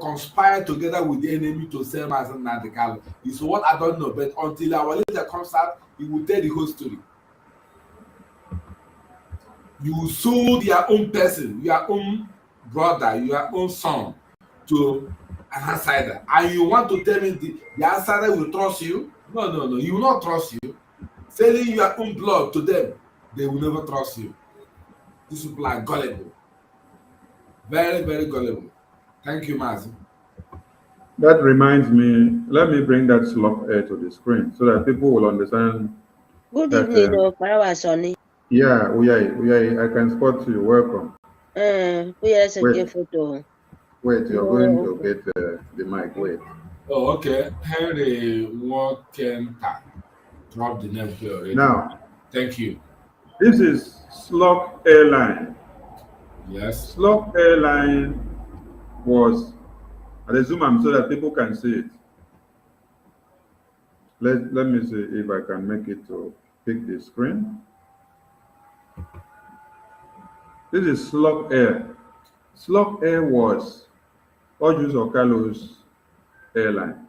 conspire together with the enemy to sell Mazen Nandekalo is what I don't know. But until our leader comes out, he will tell the whole story. You sold your own person, your own brother, your own son to an outsider, and you want to tell me the outsider will trust you? No, he will not trust you. Selling your own blood to them, they will never trust you. These people are gullible. Very, very gullible. Thank you, Mazi. That reminds me, let me bring that Slug Air to the screen so that people will understand. Good evening, Parawa Sonny. Yeah, I can spot you. Welcome. Wait, photo. Wait, you're going to get the mic. Wait. Oh, okay. Henry Wakenta. Drop the name here already. Now, thank you. This is Slug Airline. Yes. Slug Airline was, I'll zoom in so that people can see it. Let me see if I can make it to pick the screen. This is Slug Air. Slug Air was Ojus Okalo's airline.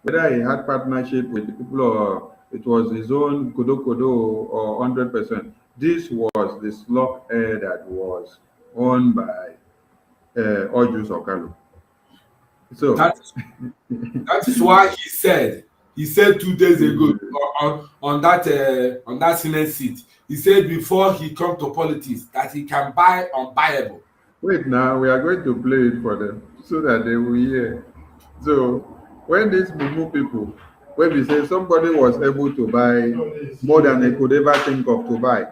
Whether he had partnership with the people or it was his own Kodo or 100%. This was the Slug Air that was owned by Ojus Okalo. So that is why he said 2 days ago on that Senate seat, he said before he come to politics that he can buy unbuyable. Wait, now we are going to play it for them so that they will hear. So when these Mumu people, when we say somebody was able to buy more than they could ever think of to buy,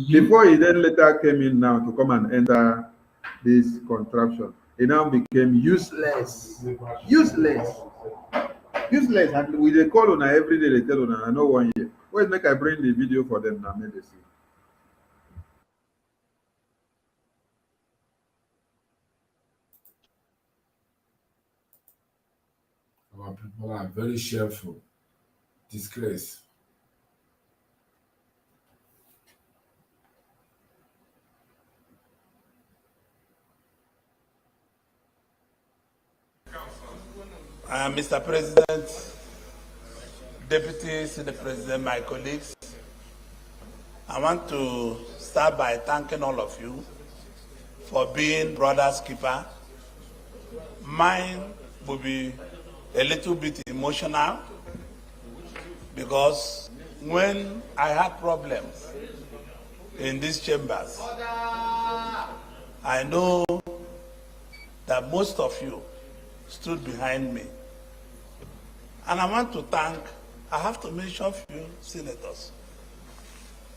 before he then later came in now to come and enter this contraption, he now became useless. And we they call on every day, they tell on I know 1 year. Wait, make I bring the video for them now, maybe see. Our people are very shameful. Disgrace. Mr. President, Deputy Senate President, my colleagues, I want to start by thanking all of you for being brother's keeper. Mine will be a little bit emotional because when I had problems in these chambers, I know that most of you stood behind me. And I want to thank, I have to mention a few senators.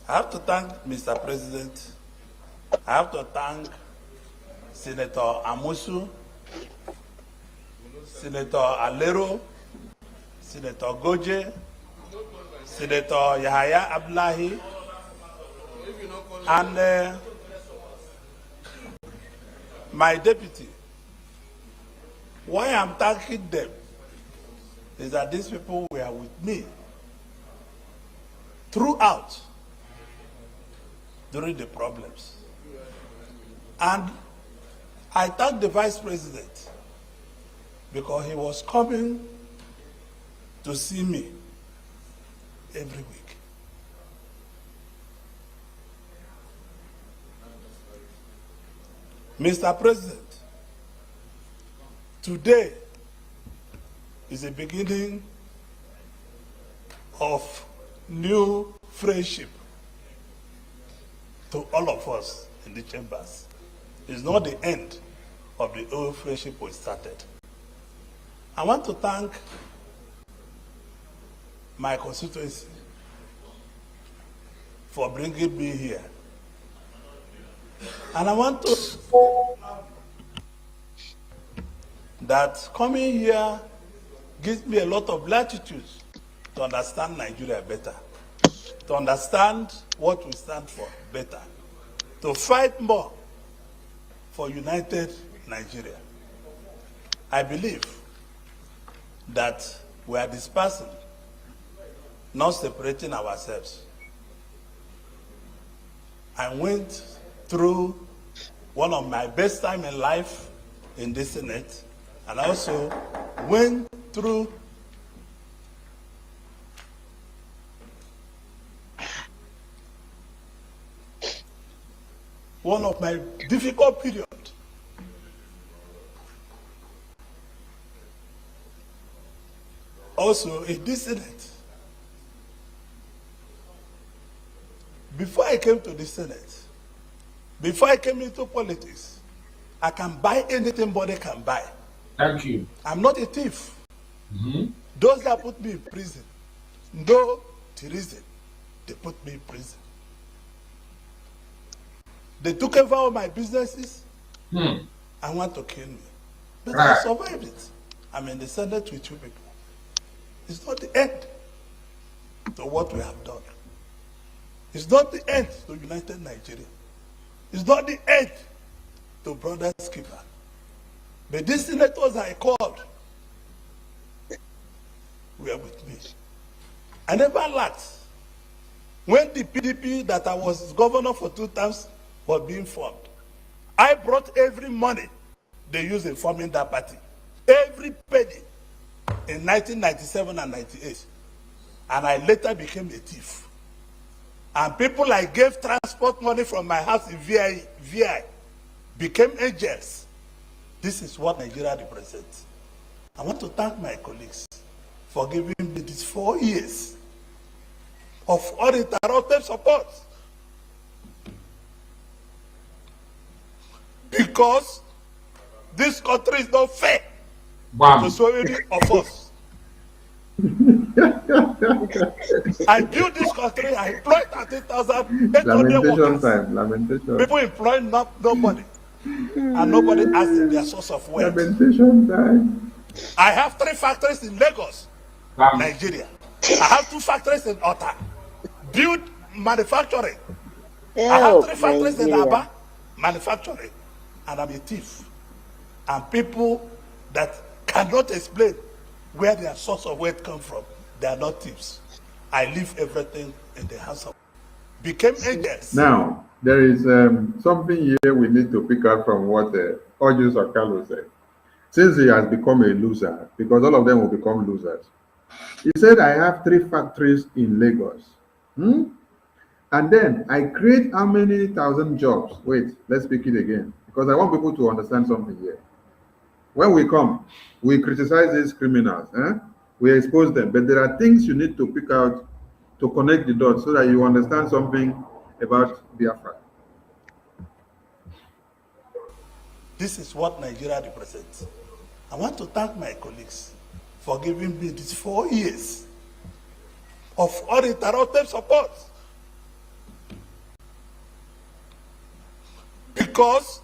I have to thank Mr. President. I have to thank Senator Amusu, Senator Alero, Senator Goje, Senator Yahaya Abdullahi, and my deputy. Why I'm thanking them is that these people were with me throughout during the problems. And I thank the Vice President because he was coming to see me every week. Mr. President, today is the beginning of new friendship to all of us in the chambers. It's not the end of the old friendship we started. I want to thank my constituency for bringing me here. And I want to that coming here gives me a lot of latitude to understand Nigeria better, to understand what we stand for better, to fight more for united Nigeria. I believe that we are dispersing, not separating ourselves. I went through one of my best time in life in the Senate, and also went through one of my difficult periods. Also in this Senate. Before I came to the Senate, before I came into politics, I can buy anything body can buy. Thank you. I'm not a thief. Those that put me in prison, no reason they put me in prison. They took over all my businesses and want to kill me. But I survived it. I'm in the Senate with you people. It's not the end to what we have done. It's not the end to united Nigeria. It's not the end to Brother Skipper. But these senators I called were with me. I never lacked. When the PDP that I was governor for 2 terms was being formed, I brought every money they used in forming that party. Every penny in 1997 and 98. And I later became a thief. And people I gave transport money from my house in VI became angels. This is what Nigeria represents. I want to thank my colleagues for giving me these 4 years of uninterrupted support. Because this country is not fair to so many of us. I built this country, I employed 30,800 workers. Lamentation. People employ nobody. And nobody asks them their source of wealth. Lamentation time. I have 3 factories in Lagos, Nigeria. I have 2 factories in Ota, build manufacturing. I have 3 factories in Aba, manufacturing. And I'm a thief. And people that cannot explain where their source of wealth come from, they are not thieves. I leave everything in the hands of became angels. Now, there is something here we need to pick up from what Oju Sakalo said. Since he has become a loser, because all of them will become losers. He said, I have 3 factories in Lagos. And then I create how many thousand jobs? Wait, let's speak it again. Because I want people to understand something here. When we come, we criticize these criminals. We expose them. But there are things you need to pick out to connect the dots so that you understand something about Biafra. This is what Nigeria represents. I want to thank my colleagues for giving me these 4 years of uninterrupted support. Because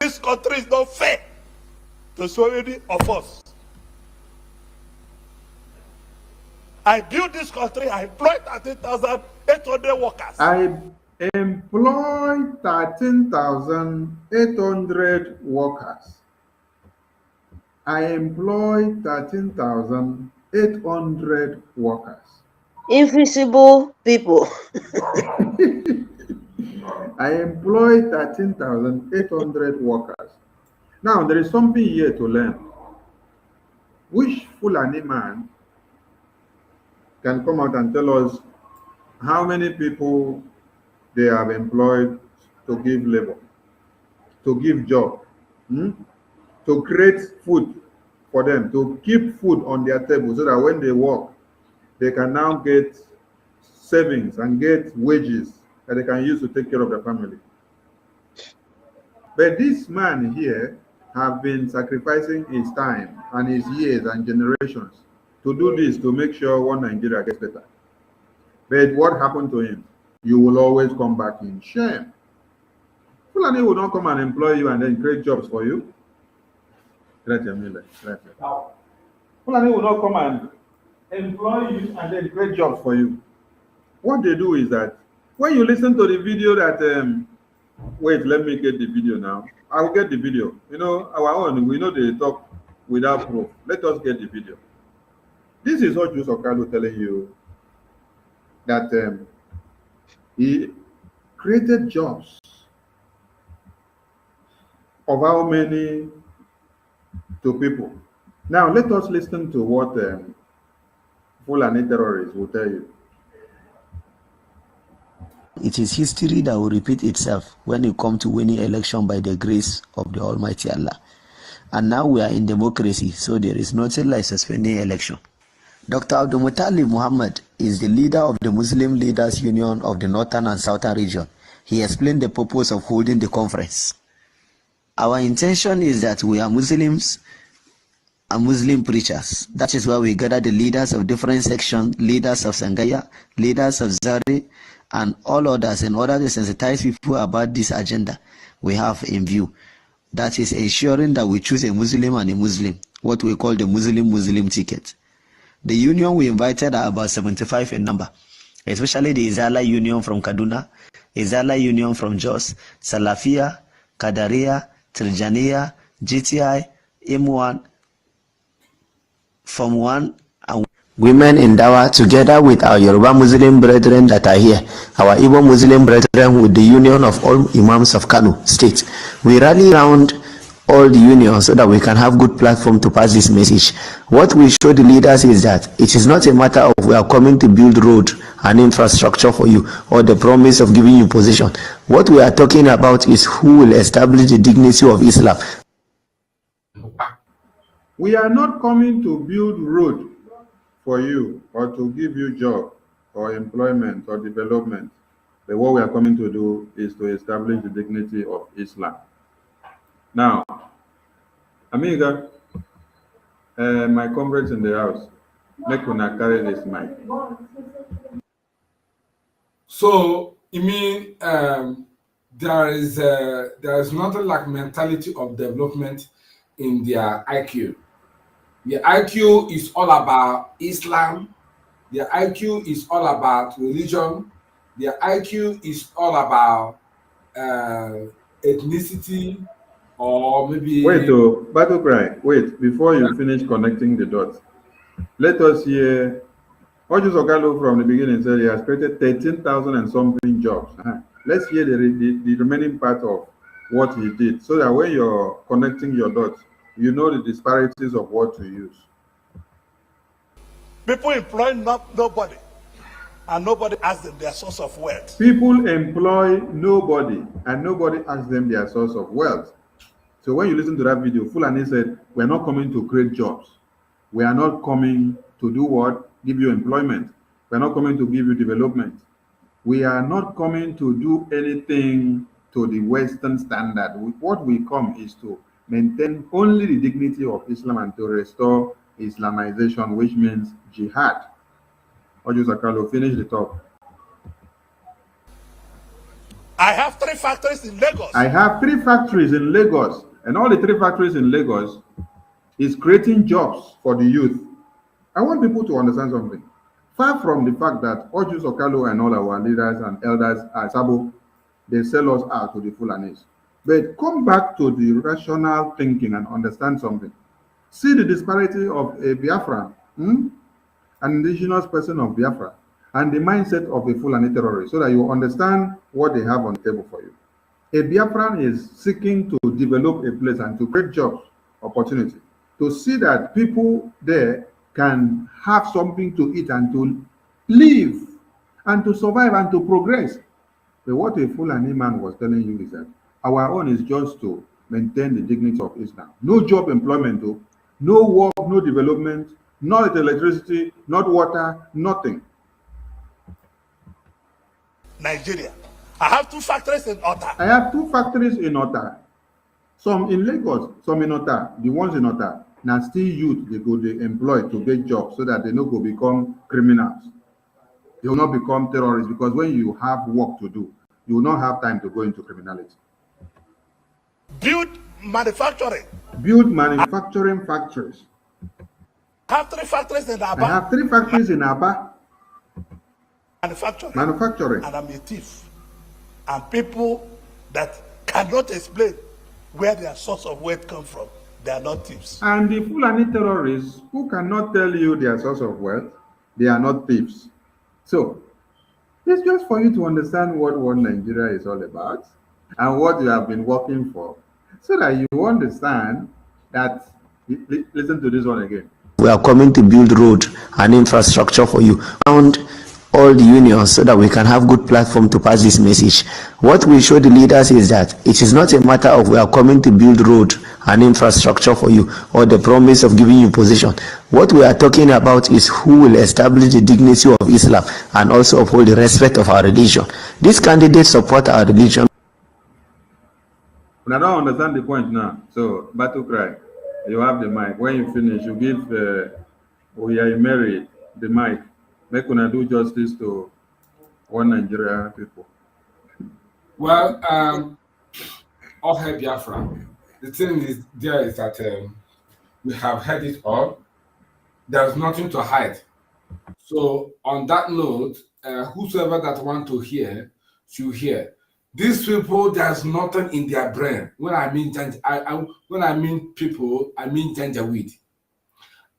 this country is not fair to so many of us. I built this country. I employed 13,800 workers. I employ 13,800 workers. I employ 13,800 workers. Invisible people. I employ 13,800 workers. Now, there is something here to learn. Which Fulani man can come out and tell us how many people they have employed to give labor, to give job, to create food for them, to keep food on their table so that when they work, they can now get savings and get wages that they can use to take care of their family. But this man here have been sacrificing his time and his years and generations to do this, to make sure one Nigeria gets better. But what happened to him? You will always come back in shame. Fulani will not come and employ you and then create jobs for you. Fulani will not come and employ you and then create jobs for you. What they do is that when you listen to the video that wait, let me get the video now. I will get the video. You know, our own, we know they talk without proof. Let us get the video. This is what Joseph Carlo telling you, that he created jobs of how many to people. Now let us listen to what Fulani terrorists will tell you. It is history that will repeat itself when it comes to winning election by the grace of the Almighty Allah. And now we are in democracy, so there is nothing like suspending election. Dr. Abdul Muttalib Muhammad is the leader of the Muslim Leaders Union of the Northern and Southern region. He explained the purpose of holding the conference. Our intention is that we are Muslims and Muslim preachers. That is why we gather the leaders of different sections, leaders of Sangaya, leaders of Zari, and all others in order to sensitize people about this agenda we have in view. That is ensuring that we choose a Muslim and a Muslim, what we call the Muslim-Muslim ticket. The union we invited are about 75 in number, especially the Izala Union from Kaduna, Izala Union from Jos, Salafia, Kadaria, Tirjaniya, GTI, M1, Form 1, and women in Dawa, together with our Yoruba Muslim brethren that are here, our Igbo Muslim brethren with the union of all Imams of Kano State. We rally around all the unions so that we can have good platform to pass this message. What we show the leaders is that it is not a matter of we are coming to build road and infrastructure for you or the promise of giving you position. What we are talking about is who will establish the dignity of Islam. We are not coming to build road for you or to give you job or employment or development. But what we are coming to do is to establish the dignity of Islam. Now, Amiga, my comrades in the house, make una carry this mic. So, you mean there is nothing like mentality of development in their IQ. The IQ is all about Islam. The IQ is all about religion. The IQ is all about ethnicity, or maybe... Wait, Battle Cry, wait, before you finish connecting the dots, let us hear what Joseph Carlo from the beginning said he has created 13,000 and something jobs. Let's hear the remaining part of what he did, so that when you're connecting your dots, you know the disparities of what to use. People employ nobody, and nobody asks them their source of wealth. People employ nobody, and nobody asks them their source of wealth. So when you listen to that video, Fulani said, we're not coming to create jobs. We are not coming to do what? Give you employment. We're not coming to give you development. We are not coming to do anything to the Western standard. What we come is to maintain only the dignity of Islam and to restore Islamization, which means jihad. Ojo Sakalo, finish the talk. I have 3 factories in Lagos. I have 3 factories in Lagos, and all the 3 factories in Lagos is creating jobs for the youth. I want people to understand something. Far from the fact that Ojus Okalo and all our leaders and elders are Sabo, they sell us out to the Fulanis. But come back to the rational thinking and understand something. See the disparity of a Biafran, an indigenous person of Biafra, and the mindset of a Fulani terrorist, so that you understand what they have on the table for you. A Biafran is seeking to develop a place and to create jobs, opportunity, to see that people there can have something to eat and to live and to survive and to progress. But what a Fulani man was telling you is that our own is just to maintain the dignity of Islam. No job employment, though, no work, no development, not electricity, not water, nothing. Nigeria. I have 2 factories in Ota. I have 2 factories in Ota. Some in Lagos, some in Ota. The ones in Ota, now still youth, they employ to get jobs so that they don't go become criminals. They will not become terrorists, because when you have work to do, you will not have time to go into criminality. Build manufacturing. Build manufacturing factories. I have 3 factories in Aba. I have 3 factories in Aba. Manufacturing. And I'm a thief. And people that cannot explain where their source of wealth come from, they are not thieves. And the Fulani terrorists who cannot tell you their source of wealth, they are not thieves. So, it's just for you to understand what One Nigeria is all about and what you have been working for, so that you understand that. Listen to this one again. We are coming to build road and infrastructure for you. And all the unions, so that we can have good platform to pass this message. What we show the leaders is that it is not a matter of we are coming to build road and infrastructure for you, or the promise of giving you position. What we are talking about is who will establish the dignity of Islam and also uphold the respect of our religion. These candidates support our religion. I don't understand the point now. So, Battle Cry, you have the mic. When you finish, you give Mary the mic. Make una do justice to One Nigeria people. Well, all hail Biafra. The thing is that we have heard it all. There's nothing to hide. So on that note, whosoever that want to hear should hear. These people, there's nothing in their brain. When I mean when I mean people, I mean Janjaweed.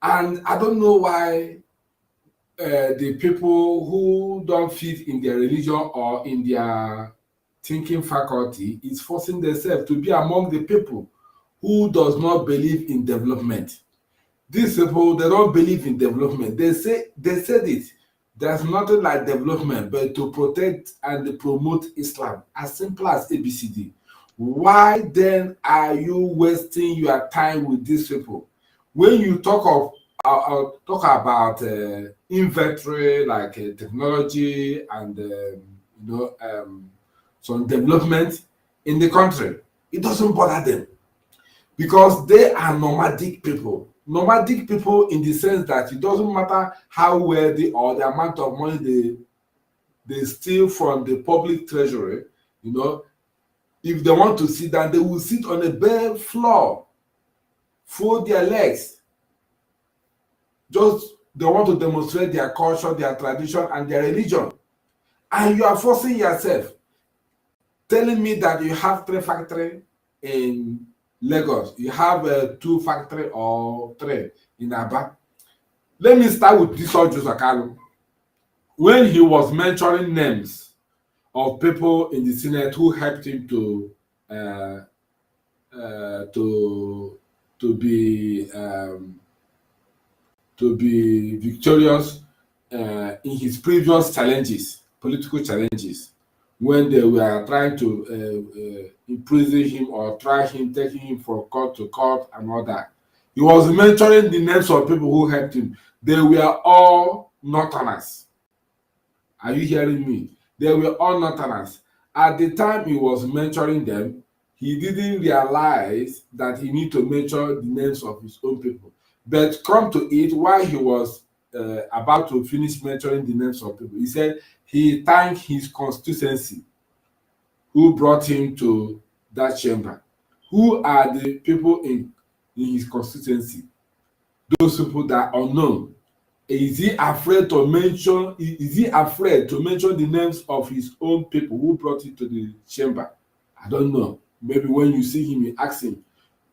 And I don't know why the people who don't fit in their religion or in their thinking faculty is forcing themselves to be among the people who does not believe in development. These people, they don't believe in development. They said it. There's nothing like development but to protect and promote Islam, as simple as ABCD. Why then are you wasting your time with these people? When you talk about inventory like technology and some development in the country, it doesn't bother them, because they are nomadic people. Nomadic people in the sense that it doesn't matter how wealthy or the amount of money they steal from the public treasury, if they want to sit down, they will sit on a bare floor, fold their legs. Just they want to demonstrate their culture, their tradition, and their religion. And you are forcing yourself, telling me that you have 3 factories in Lagos, you have 2 factories or 3 in Aba. Let me start with this Ojus Okalo. When he was mentioning names of people in the Senate who helped him to be victorious in his previous challenges, political challenges, when they were trying to imprison him or taking him from court to court and all that. He was mentioning the names of people who helped him. They were all Northerners. Are you hearing me? They were all Northerners. At the time he was mentioning them, he didn't realize that he needed to mention the names of his own people. But come to it, while he was about to finish mentioning the names of people, he said he thanked his constituency who brought him to that chamber. Who are the people in his constituency? Those people that are unknown. Is he afraid to mention? Is he afraid to mention the names of his own people who brought it to the chamber? I don't know. Maybe when you see him, you ask him.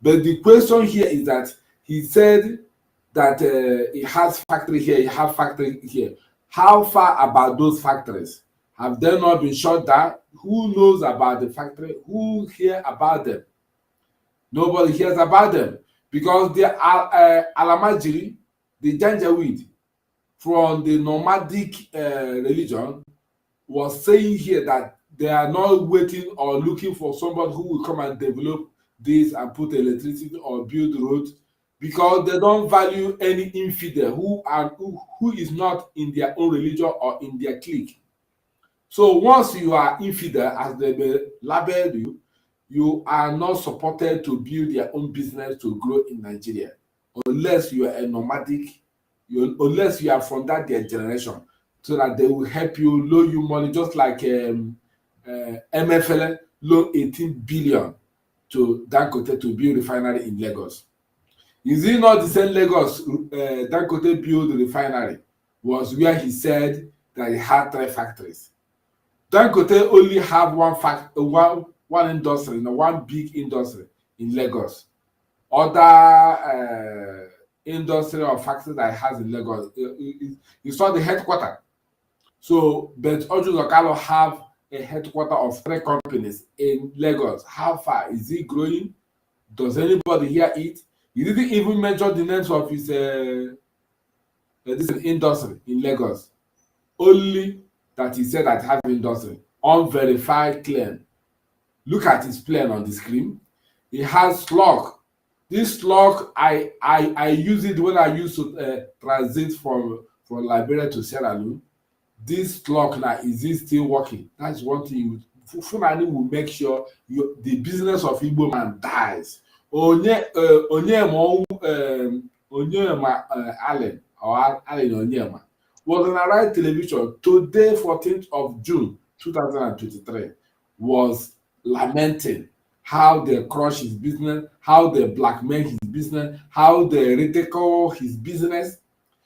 But the question here is that he said that he has factory here, he has factory here. How far about those factories? Have they not been shut down? Who knows about the factory? Who hear about them? Nobody hears about them because the Alamajiri, the Janjaweed from the nomadic religion, was saying here that they are not waiting or looking for somebody who will come and develop this and put electricity or build roads, because they don't value any infidel who is not in their own religion or in their clique. So once you are infidel, as they label you, you are not supported to build your own business to grow in Nigeria, unless you are a nomadic, unless you are from that their generation, so that they will help you, loan you money, just like MFL loan 18 billion to Dangote to build refinery in Lagos. Is it not the same Lagos Dangote build the refinery was where he said that he had 3 factories? Dangote only have one industry, one big industry in Lagos. Other industry or factory that he has in Lagos, it's not the headquarters. So, but Ojo Lokalo have a headquarter of 3 companies in Lagos. How far is he growing? Does anybody hear it? He didn't even mention the names of his this industry in Lagos. Only that he said that he has industry. Unverified claim. Look at his plan on the screen. He has slug. This slug, I use it when I used to transit from Liberia to Sierra Leone. This slug now, is it still working? That's one thing. Fulani will make sure the business of Igbo man dies. Onyema Allen or Allen Onyema was on Arise Television today, 14th of June 2023, was lamenting how they crush his business, how they blackmail his business, how they ridicule his business.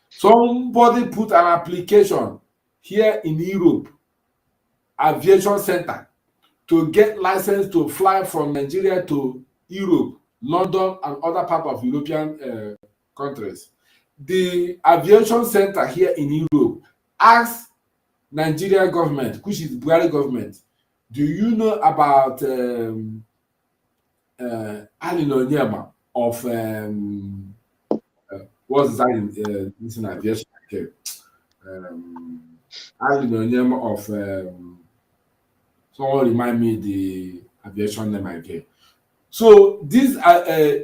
Somebody put an application here in Europe, Aviation Center, to get license to fly from Nigeria to Europe, London, and other parts of European countries. The Aviation Center here in Europe asked Nigeria government, which is Brgie government, do you know about Ali Onyema of what's that in this in aviation? Okay. Ali Onyema of someone remind me the aviation name again. So this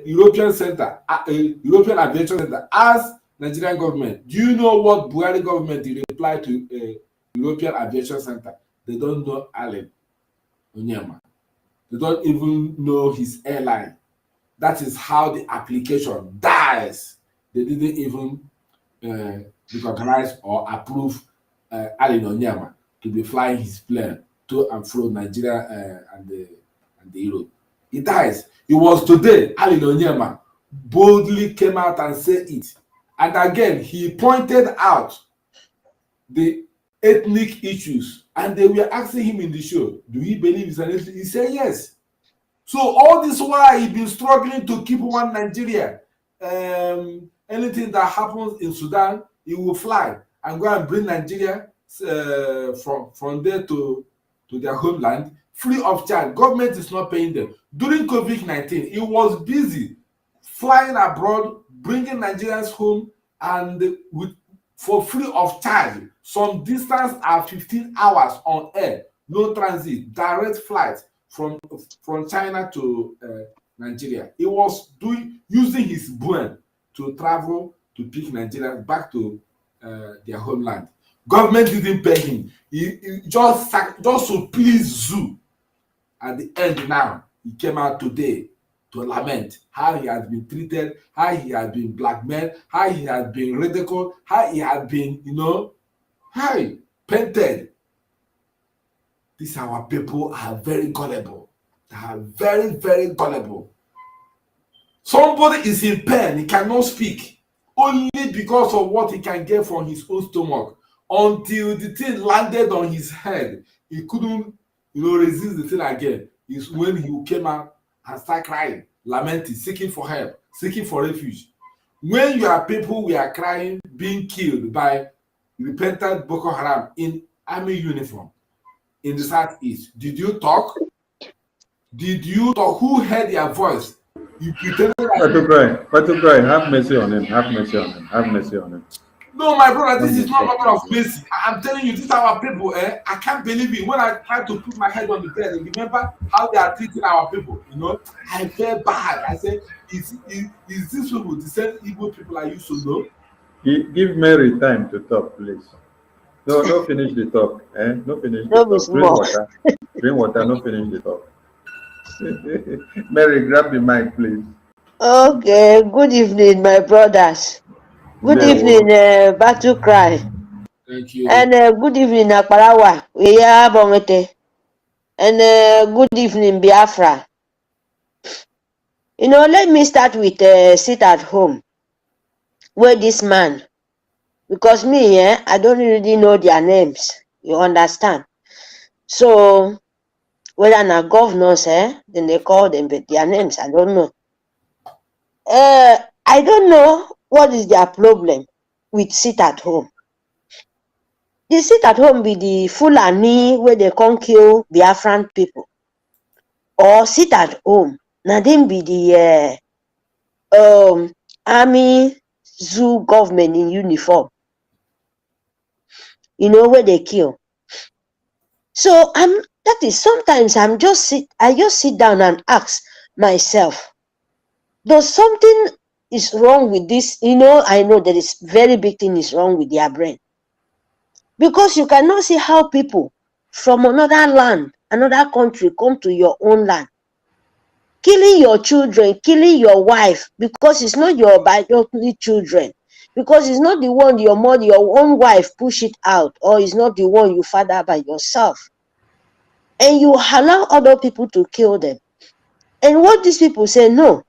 European Center, European Aviation Center asked Nigerian government, do you know what Brgie government replied to European Aviation Center? They don't know Allen Onyema. They don't even know his airline. That is how the application dies. They didn't even recognize or approve Allen Onyema to be flying his plane to and from Nigeria and the Europe. It dies. It was today Allen Onyema boldly came out and said it. And again, he pointed out the ethnic issues, and they were asking him in the show, do he believe it's an ethnic? He said yes. So all this while he's been struggling to keep one Nigeria. Anything that happens in Sudan, he will fly and go and bring Nigeria from there to their homeland free of charge. Government is not paying them. During COVID-19, he was busy flying abroad, bringing Nigerians home, and for free of charge. Some distance are 15 hours on air, no transit, direct flight from China to Nigeria. He was using his brain to travel to pick Nigerians back to their homeland. Government didn't pay him. He just to please Zoo. At the end now, he came out today to lament how he has been treated, how he has been blackmailed, how he has been ridiculed, how he has been, painted. These our people are very gullible. They are very, very gullible. Somebody is in pain, he cannot speak. only because of what he can get from his own stomach. Until the thing landed on his head, he couldn't, resist the thing again. Is when he came out and started crying, lamenting, seeking for help, seeking for refuge. When you are people, we are crying, being killed by repentant Boko Haram in army uniform in the southeast. Did you talk? Did you talk? Who heard your voice? You pretended like... But to cry, have mercy on him, have mercy on him, have mercy on him. No, my brother, this is not a matter of mercy. I'm telling you, these are our people. I can't believe it. When I tried to put my head on the bed and remember how they are treating our people, I felt bad. I said, is these people the same evil people I used to know? Give Mary time to talk, please. No, finish the talk. No finish the talk. Drink water, no finish the talk. Mary, grab the mic, please. Okay, good evening, my brothers. Good evening, Battle Cry. Thank you. And good evening, Akparawa. And good evening, Biafra. Let me start with sit at home. Where this man, because me, I don't really know their names. You understand? So, whether na governors, then they call them but their names. I don't know. I don't know what is their problem with sit at home. They sit at home with the Fulani where they can't kill Biafran people. Or sit at home. Now then be the army zoo government in uniform. Where they kill. So sometimes I just sit down and ask myself, does something is wrong with this? I know there is very big thing is wrong with their brain. Because you cannot see how people from another land, another country come to your own land. Killing your children, killing your wife, because it's not your biological children. Because it's not the one your mother, your own wife push it out, or it's not the one you father by yourself. And you allow other people to kill them. And what these people say, no,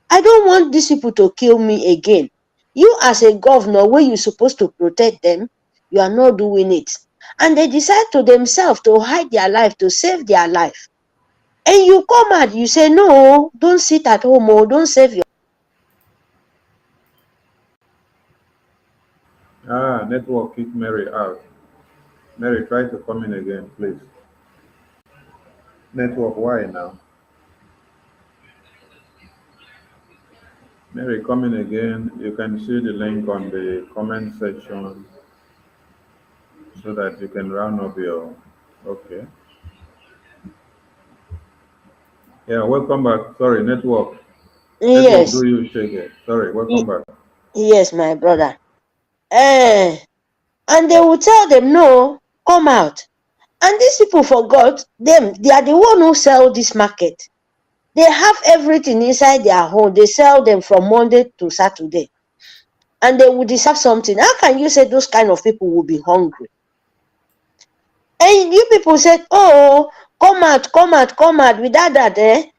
I don't want these people to kill me again. You as a governor, where you're supposed to protect them, you are not doing it. And they decide to themselves to hide their life, to save their life. And you come out, you say, no, don't sit at home or don't save your... Network kick Mary out. Mary, try to come in again, please. Network, why now? Mary, come in again. You can see the link on the comment section so that you can round up your... Okay. Yeah, welcome back. Sorry, network. Yes. Network, do you shake it? Sorry, welcome back. Yes, my brother. And they will tell them, no, come out. And these people forgot them. They are the one who sell this market. They have everything inside their home. They sell them from Monday to Saturday. And they will deserve something. How can you say those kind of people will be hungry? And you people said, oh, come out. Without that,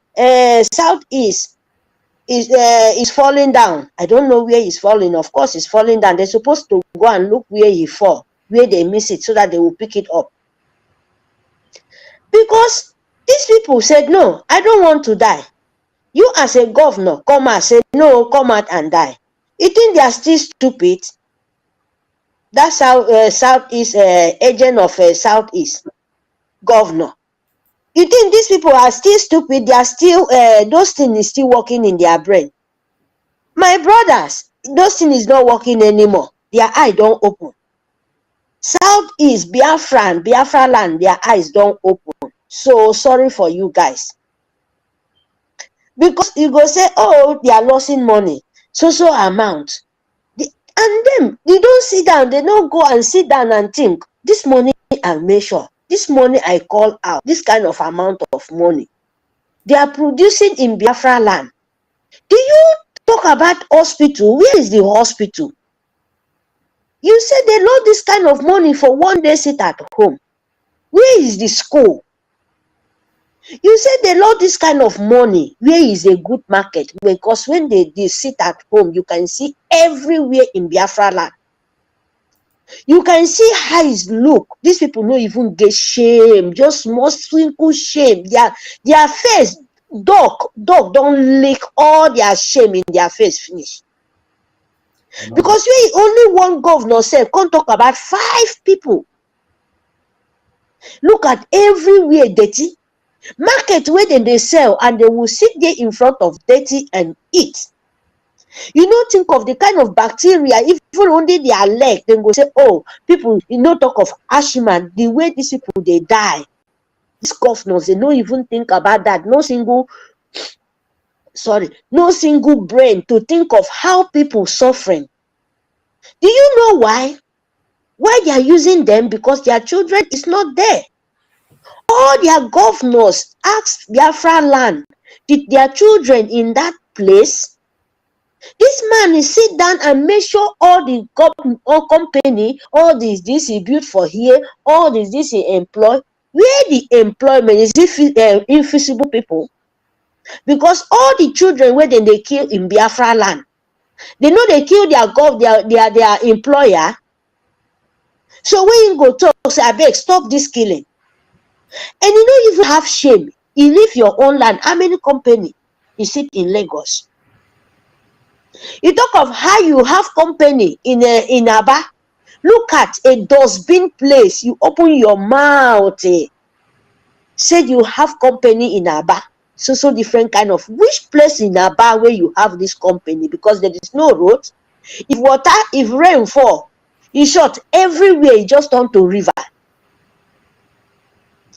Southeast is falling down. I don't know where he's falling. Of course, it's falling down. They're supposed to go and look where he fall, where they miss it, so that they will pick it up. Because these people said, no, I don't want to die. You as a governor come out, say, no, come out and die. You think they are still stupid? That's how Southeast, agent of Southeast governor. You think these people are still stupid? They are still, those things is still working in their brain. My brothers, those things is not working anymore. Their eye don't open. Southeast, Biafra land, their eyes don't open. So sorry for you guys. Because you go say, oh, they are losing money, so amount. And them, they don't sit down, they don't go and sit down and think, this money I measure, this money I call out, this kind of amount of money. They are producing in Biafra land. Do you talk about hospital? Where is the hospital? You said they load this kind of money for one day sit at home. Where is the school? You say they lost this kind of money. Where is a good market? Because when they sit at home, you can see everywhere in Biafra land. You can see how it look. These people don't even get shame, just small twinkle shame. Their face, dog don't lick all their shame in their face finish. Because we only one governor said can't talk about 5 people. Look at everywhere dirty. Market where they sell and they will sit there in front of dirty and eat. You know, think of the kind of bacteria, even only their leg, then go say, oh, people, you know, talk of Ashima, the way these people they die. These governors, they don't even think about that. No single brain to think of how people suffering. Do you know why? Why they are using them? Because their children is not there. All their governors asked Biafra land, did their children in that place? This man is sit down and make sure all the company, all this he built for here, all this he employ. Where the employment is it invisible people? Because all the children where they kill in Biafra land, they know they kill their employer. So when you go talk, say, I beg, stop this killing. And you don't even have shame. You leave your own land. How many company you sit in Lagos? You talk of how you have company in Aba. Look at a dustbin place. You open your mouth. Say you have company in Aba. So different kind of. Which place in Aba where you have this company? Because there is no road. If rain fall, in short, everywhere it just turn to river.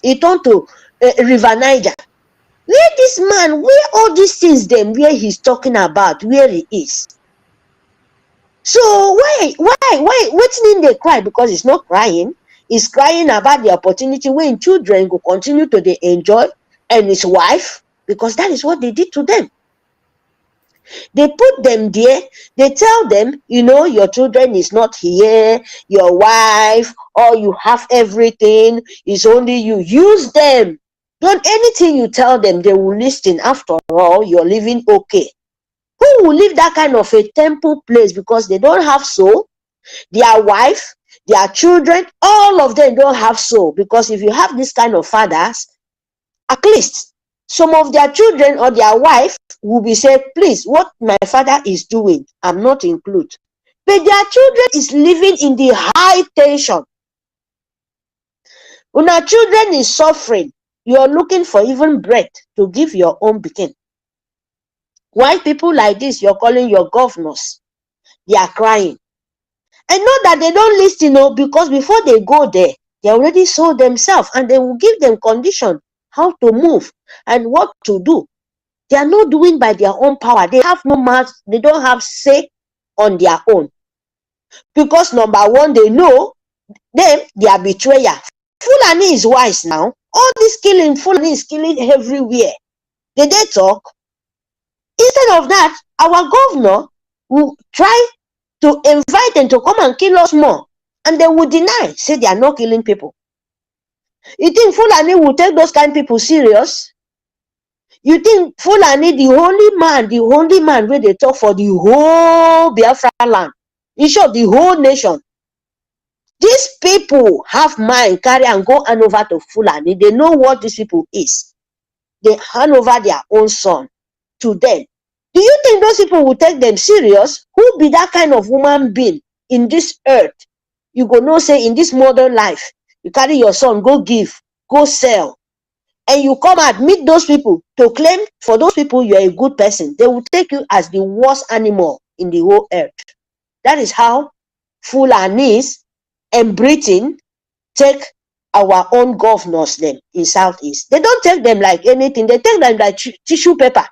It turn to River Niger. Where this man, where all these things them, where he's talking about, where he is. So why waiting in they cry? Because it's not crying. It's crying about the opportunity when children go continue to they enjoy, and his wife, because that is what they did to them. They put them there. They tell them, you know, your children is not here, your wife, or you have everything. It's only you. Use them. Don't anything you tell them, they will listen. After all, you're living okay. Who will leave that kind of a temple place because they don't have soul? Their wife, their children, all of them don't have soul. Because if you have this kind of fathers, at least some of their children or their wife will be saying, please, what my father is doing, I'm not included. But their children is living in the high tension. When our children is suffering, you are looking for even bread to give your own begin. Why people like this, you're calling your governors, they are crying. And not that they don't listen, because before they go there, they already saw themselves and they will give them condition how to move and what to do. They are not doing by their own power. They have no mouth, they don't have say on their own. Because number one, they know them, they are betrayer. Fulani is wise now. All this killing, Fulani is killing everywhere. Did they talk? Instead of that, our governor will try to invite them to come and kill us more. And they will deny, say they are not killing people. You think Fulani will take those kind of people serious? You think Fulani, the only man where they talk for the whole Biafra land, in short, the whole nation. These people have mind, carry and go hand over to Fulani. They know what these people is. They hand over their own son to them. Do you think those people will take them serious? Who be that kind of woman being in this earth? You go no say in this modern life, you carry your son, go give, go sell, and you come and meet those people to claim for those people you are a good person. They will take you as the worst animal in the whole earth. That is how Fulanis and Britain take our own governors them in Southeast. They don't take them like anything. They take them like tissue paper.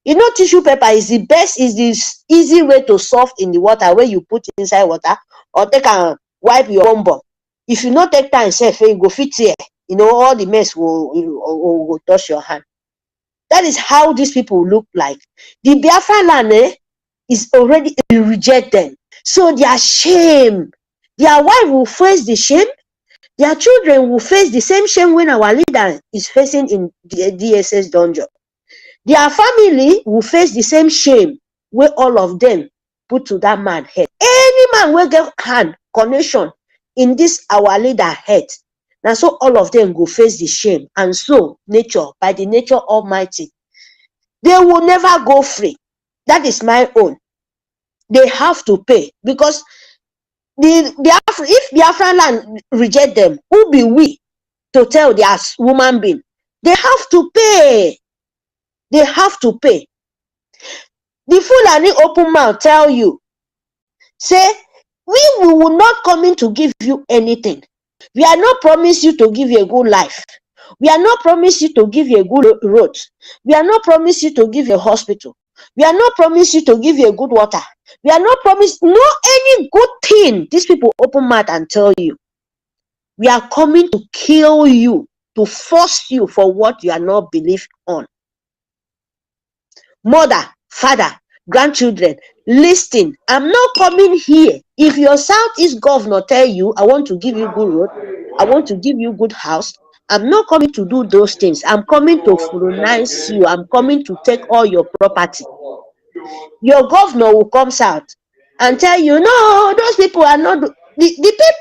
You know, tissue paper is the best, is the easy way to solve in the water where you put inside water, or take and wipe your bum. If you not take time, say, you go fit here, you know, all the mess will touch your hand. That is how these people look like. The Biafra land is already rejected. So their shame, their wife will face the shame, Their children will face the same shame when our leader is facing in the DSS dungeon. Their family will face the same shame where all of them put to that man head. Any man will get hand connection in this our leader head. Now so all of them go face the shame. And so nature, by the nature almighty, they will never go free. That is my own. They have to pay because if Biafran land reject them, who be we to tell their woman being? They have to pay. They have to pay. The Fulani open mouth tell you, say, we will not come in to give you anything. We are not promise you to give you a good life. We are not promise you to give you a good road. We are not promise you to give you a hospital. We are not promise you to give you a good water. We are not promise no any good thing. These people open mouth and tell you. We are coming to kill you, to force you for what you are not believe on. Mother, father, grandchildren, listen. I'm not coming here. If your Southeast governor tell you, I want to give you good road, I want to give you good house, I'm not coming to do those things. I'm coming to colonize you. I'm coming to take all your property. Your governor will come out and tell you, no, those people are not the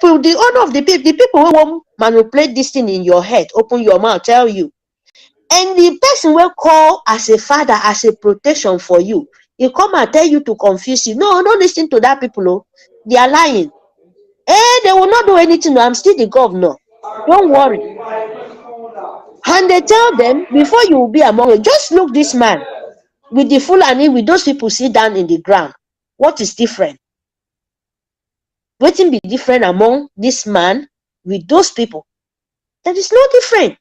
people, the owner of the people who won't manipulate this thing in your head, open your mouth, tell you. And the person will call as a father, as a protection for you. He come and tell you to confuse you. No, don't listen to that people. Oh. They are lying. They will not do anything. I'm still the governor. Don't worry. And they tell them, before you will be among us, just look this man with the Fulani, with those people sit down in the ground. What is different? What can be different among this man with those people? There is no different.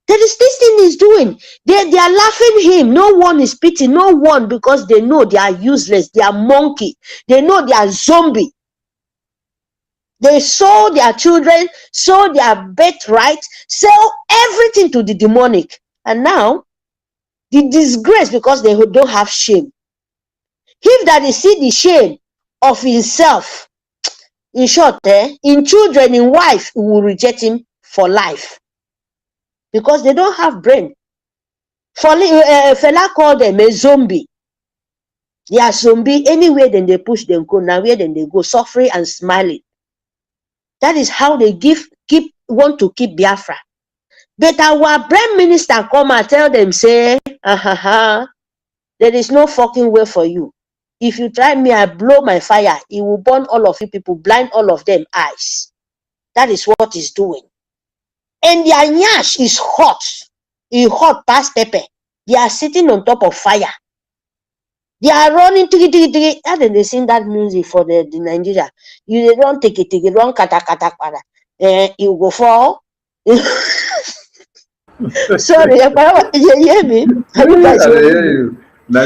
That is this thing he's doing. They are laughing him. No one is pitying. No one, because they know they are useless. They are monkey. They know they are zombie. They sold their children, sold their birthright, sell everything to the demonic. And now, the disgrace because they don't have shame. If that they see the shame of himself, in short, in children, in wife, he will reject him for life. Because they don't have brain. Fela called them a zombie. They are zombie. Anywhere then they push them go. Now where then they go, suffering and smiling. That is how they want to keep Biafra. But our prime minister come and tell them, say, there is no fucking way for you. If you try me, I blow my fire. It will burn all of you people, blind all of them eyes. That is what he's doing. And their nyash is hot. It's hot past pepper. They are sitting on top of fire. They are running tiki. How did they sing that music for the Nigeria? You don't take it, run kata. You go fall. Sorry, you hear me? Are you guys hearing me? There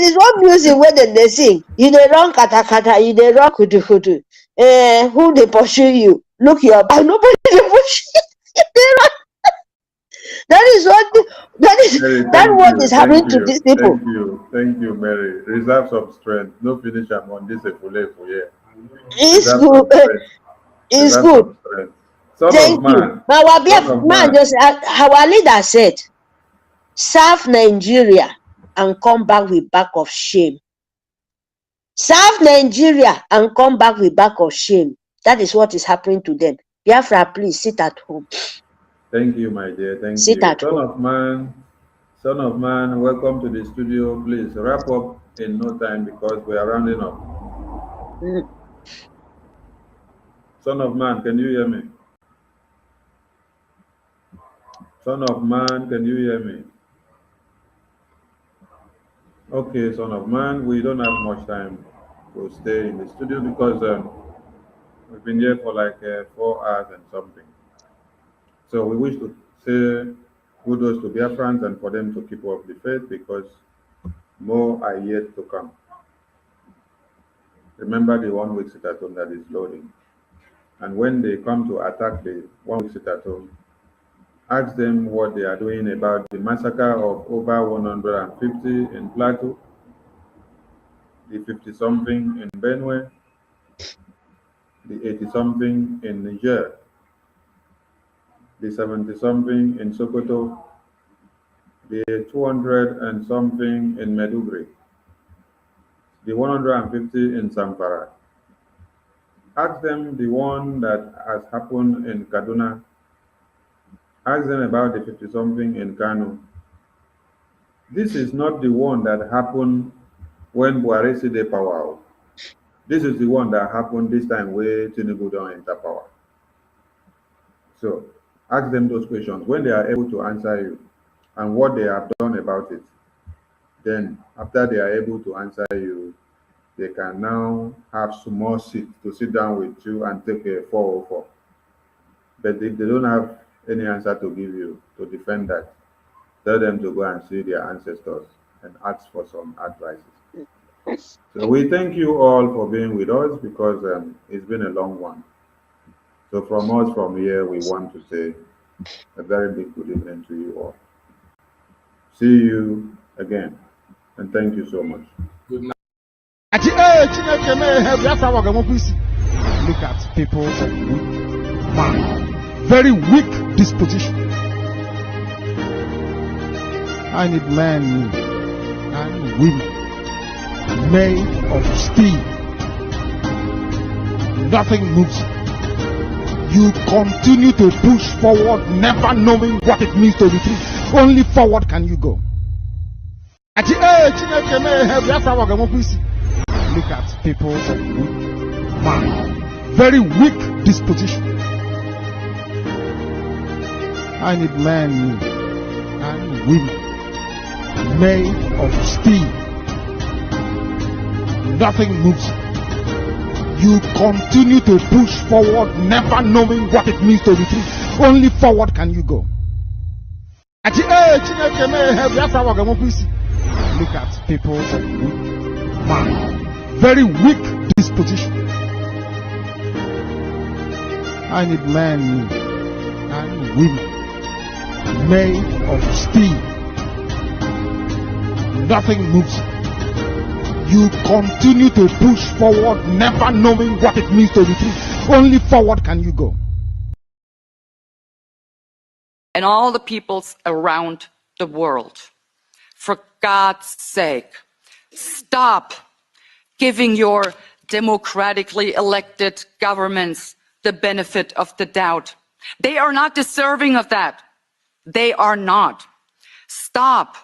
is one music where they sing. You dey run kata, you dey run kudu. Who they pursue you? Look your back. Nobody dey push you. They run. That is what is happening to these people. Thank you, Mary. Reserve some strength. No finish am on this efule for here. It's good. It's good. Thank you. Our leader said, serve Nigeria and come back with back of shame. Serve Nigeria and come back with back of shame. That is what is happening to them. Biafra, please sit at home. Thank you, my dear. Thank sit you. At home. Son of man, welcome to the studio. Please wrap up in no time because we are rounding up. Son of man, can you hear me? Son of man, can you hear me? Okay, son of man, we don't have much time to stay in the studio because we've been here for like 4 hours and something. So we wish to say kudos to Biafrans and for them to keep up the faith because more are yet to come. Remember the 1 week sit-at-home that is loading. And when they come to attack the 1 week sit-at-home, ask them what they are doing about the massacre of over 150 in Plateau, the 50-something in Benue, the 80-something in Niger, the 70-something in Sokoto, the 200 and something in Maiduguri, the 150 in Zamfara. Ask them the one that has happened in Kaduna. Ask them about the 50-something in Kano. This is not the one that happened when Buhari see the power. This is the one that happened this time where Tinubu don't enter power. So ask them those questions. When they are able to answer you and what they have done about it, then after they are able to answer you, they can now have some more seats to sit down with you and take a 404. But if they don't have any answer to give you to defend that, tell them to go and see their ancestors and ask for some advices. So we thank you all for being with us because it's been a long one. So from us from here, we want to say a very big good evening to you all. See you again, and thank you so much. Good night. Look at people with very weak disposition. I need men and women made of steel. Nothing moves. You continue to push forward, never knowing what it means to retreat. Only forward can you go. Look at people with very weak disposition. I need men and women made of steel. Nothing moves. You continue to push forward, never knowing what it means to retreat. Only forward can you go. Look at people with very weak disposition. I need men and women made of steel. Nothing moves. You continue to push forward, never knowing what it means to retreat. Only forward can you go. And all the peoples around the world, for God's sake, stop giving your democratically elected governments the benefit of the doubt. They are not deserving of that. They are not. Stop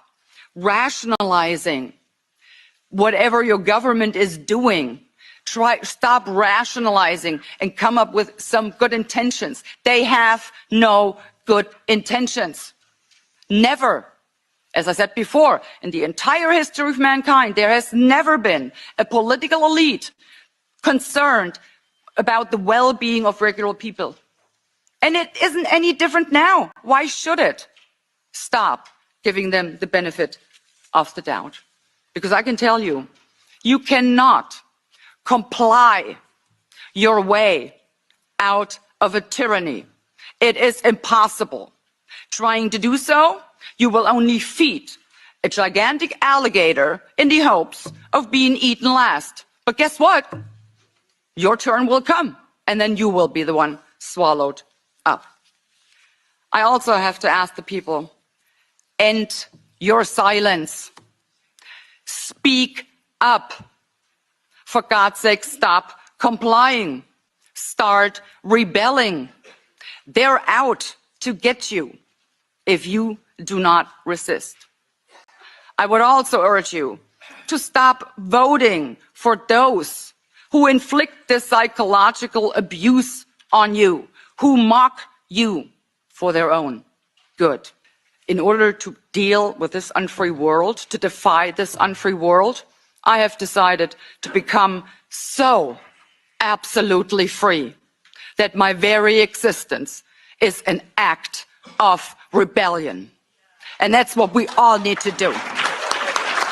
rationalizing whatever your government is doing. Stop rationalizing and come up with some good intentions. They have no good intentions. Never. As I said before, in the entire history of mankind, there has never been a political elite concerned about the well-being of regular people. And it isn't any different now. Why should it? Stop giving them the benefit of the doubt. Because I can tell you, you cannot comply your way out of a tyranny. It is impossible. Trying to do so, you will only feed a gigantic alligator in the hopes of being eaten last. But guess what? Your turn will come, and then you will be the one swallowed up. I also have to ask the people, end your silence. Speak up. For God's sake, stop complying. Start rebelling. They're out to get you if you do not resist. I would also urge you to stop voting for those who inflict this psychological abuse on you, who mock you for their own good. In order to deal with this unfree world, to defy this unfree world, I have decided to become so absolutely free that my very existence is an act of rebellion. And that's what we all need to do.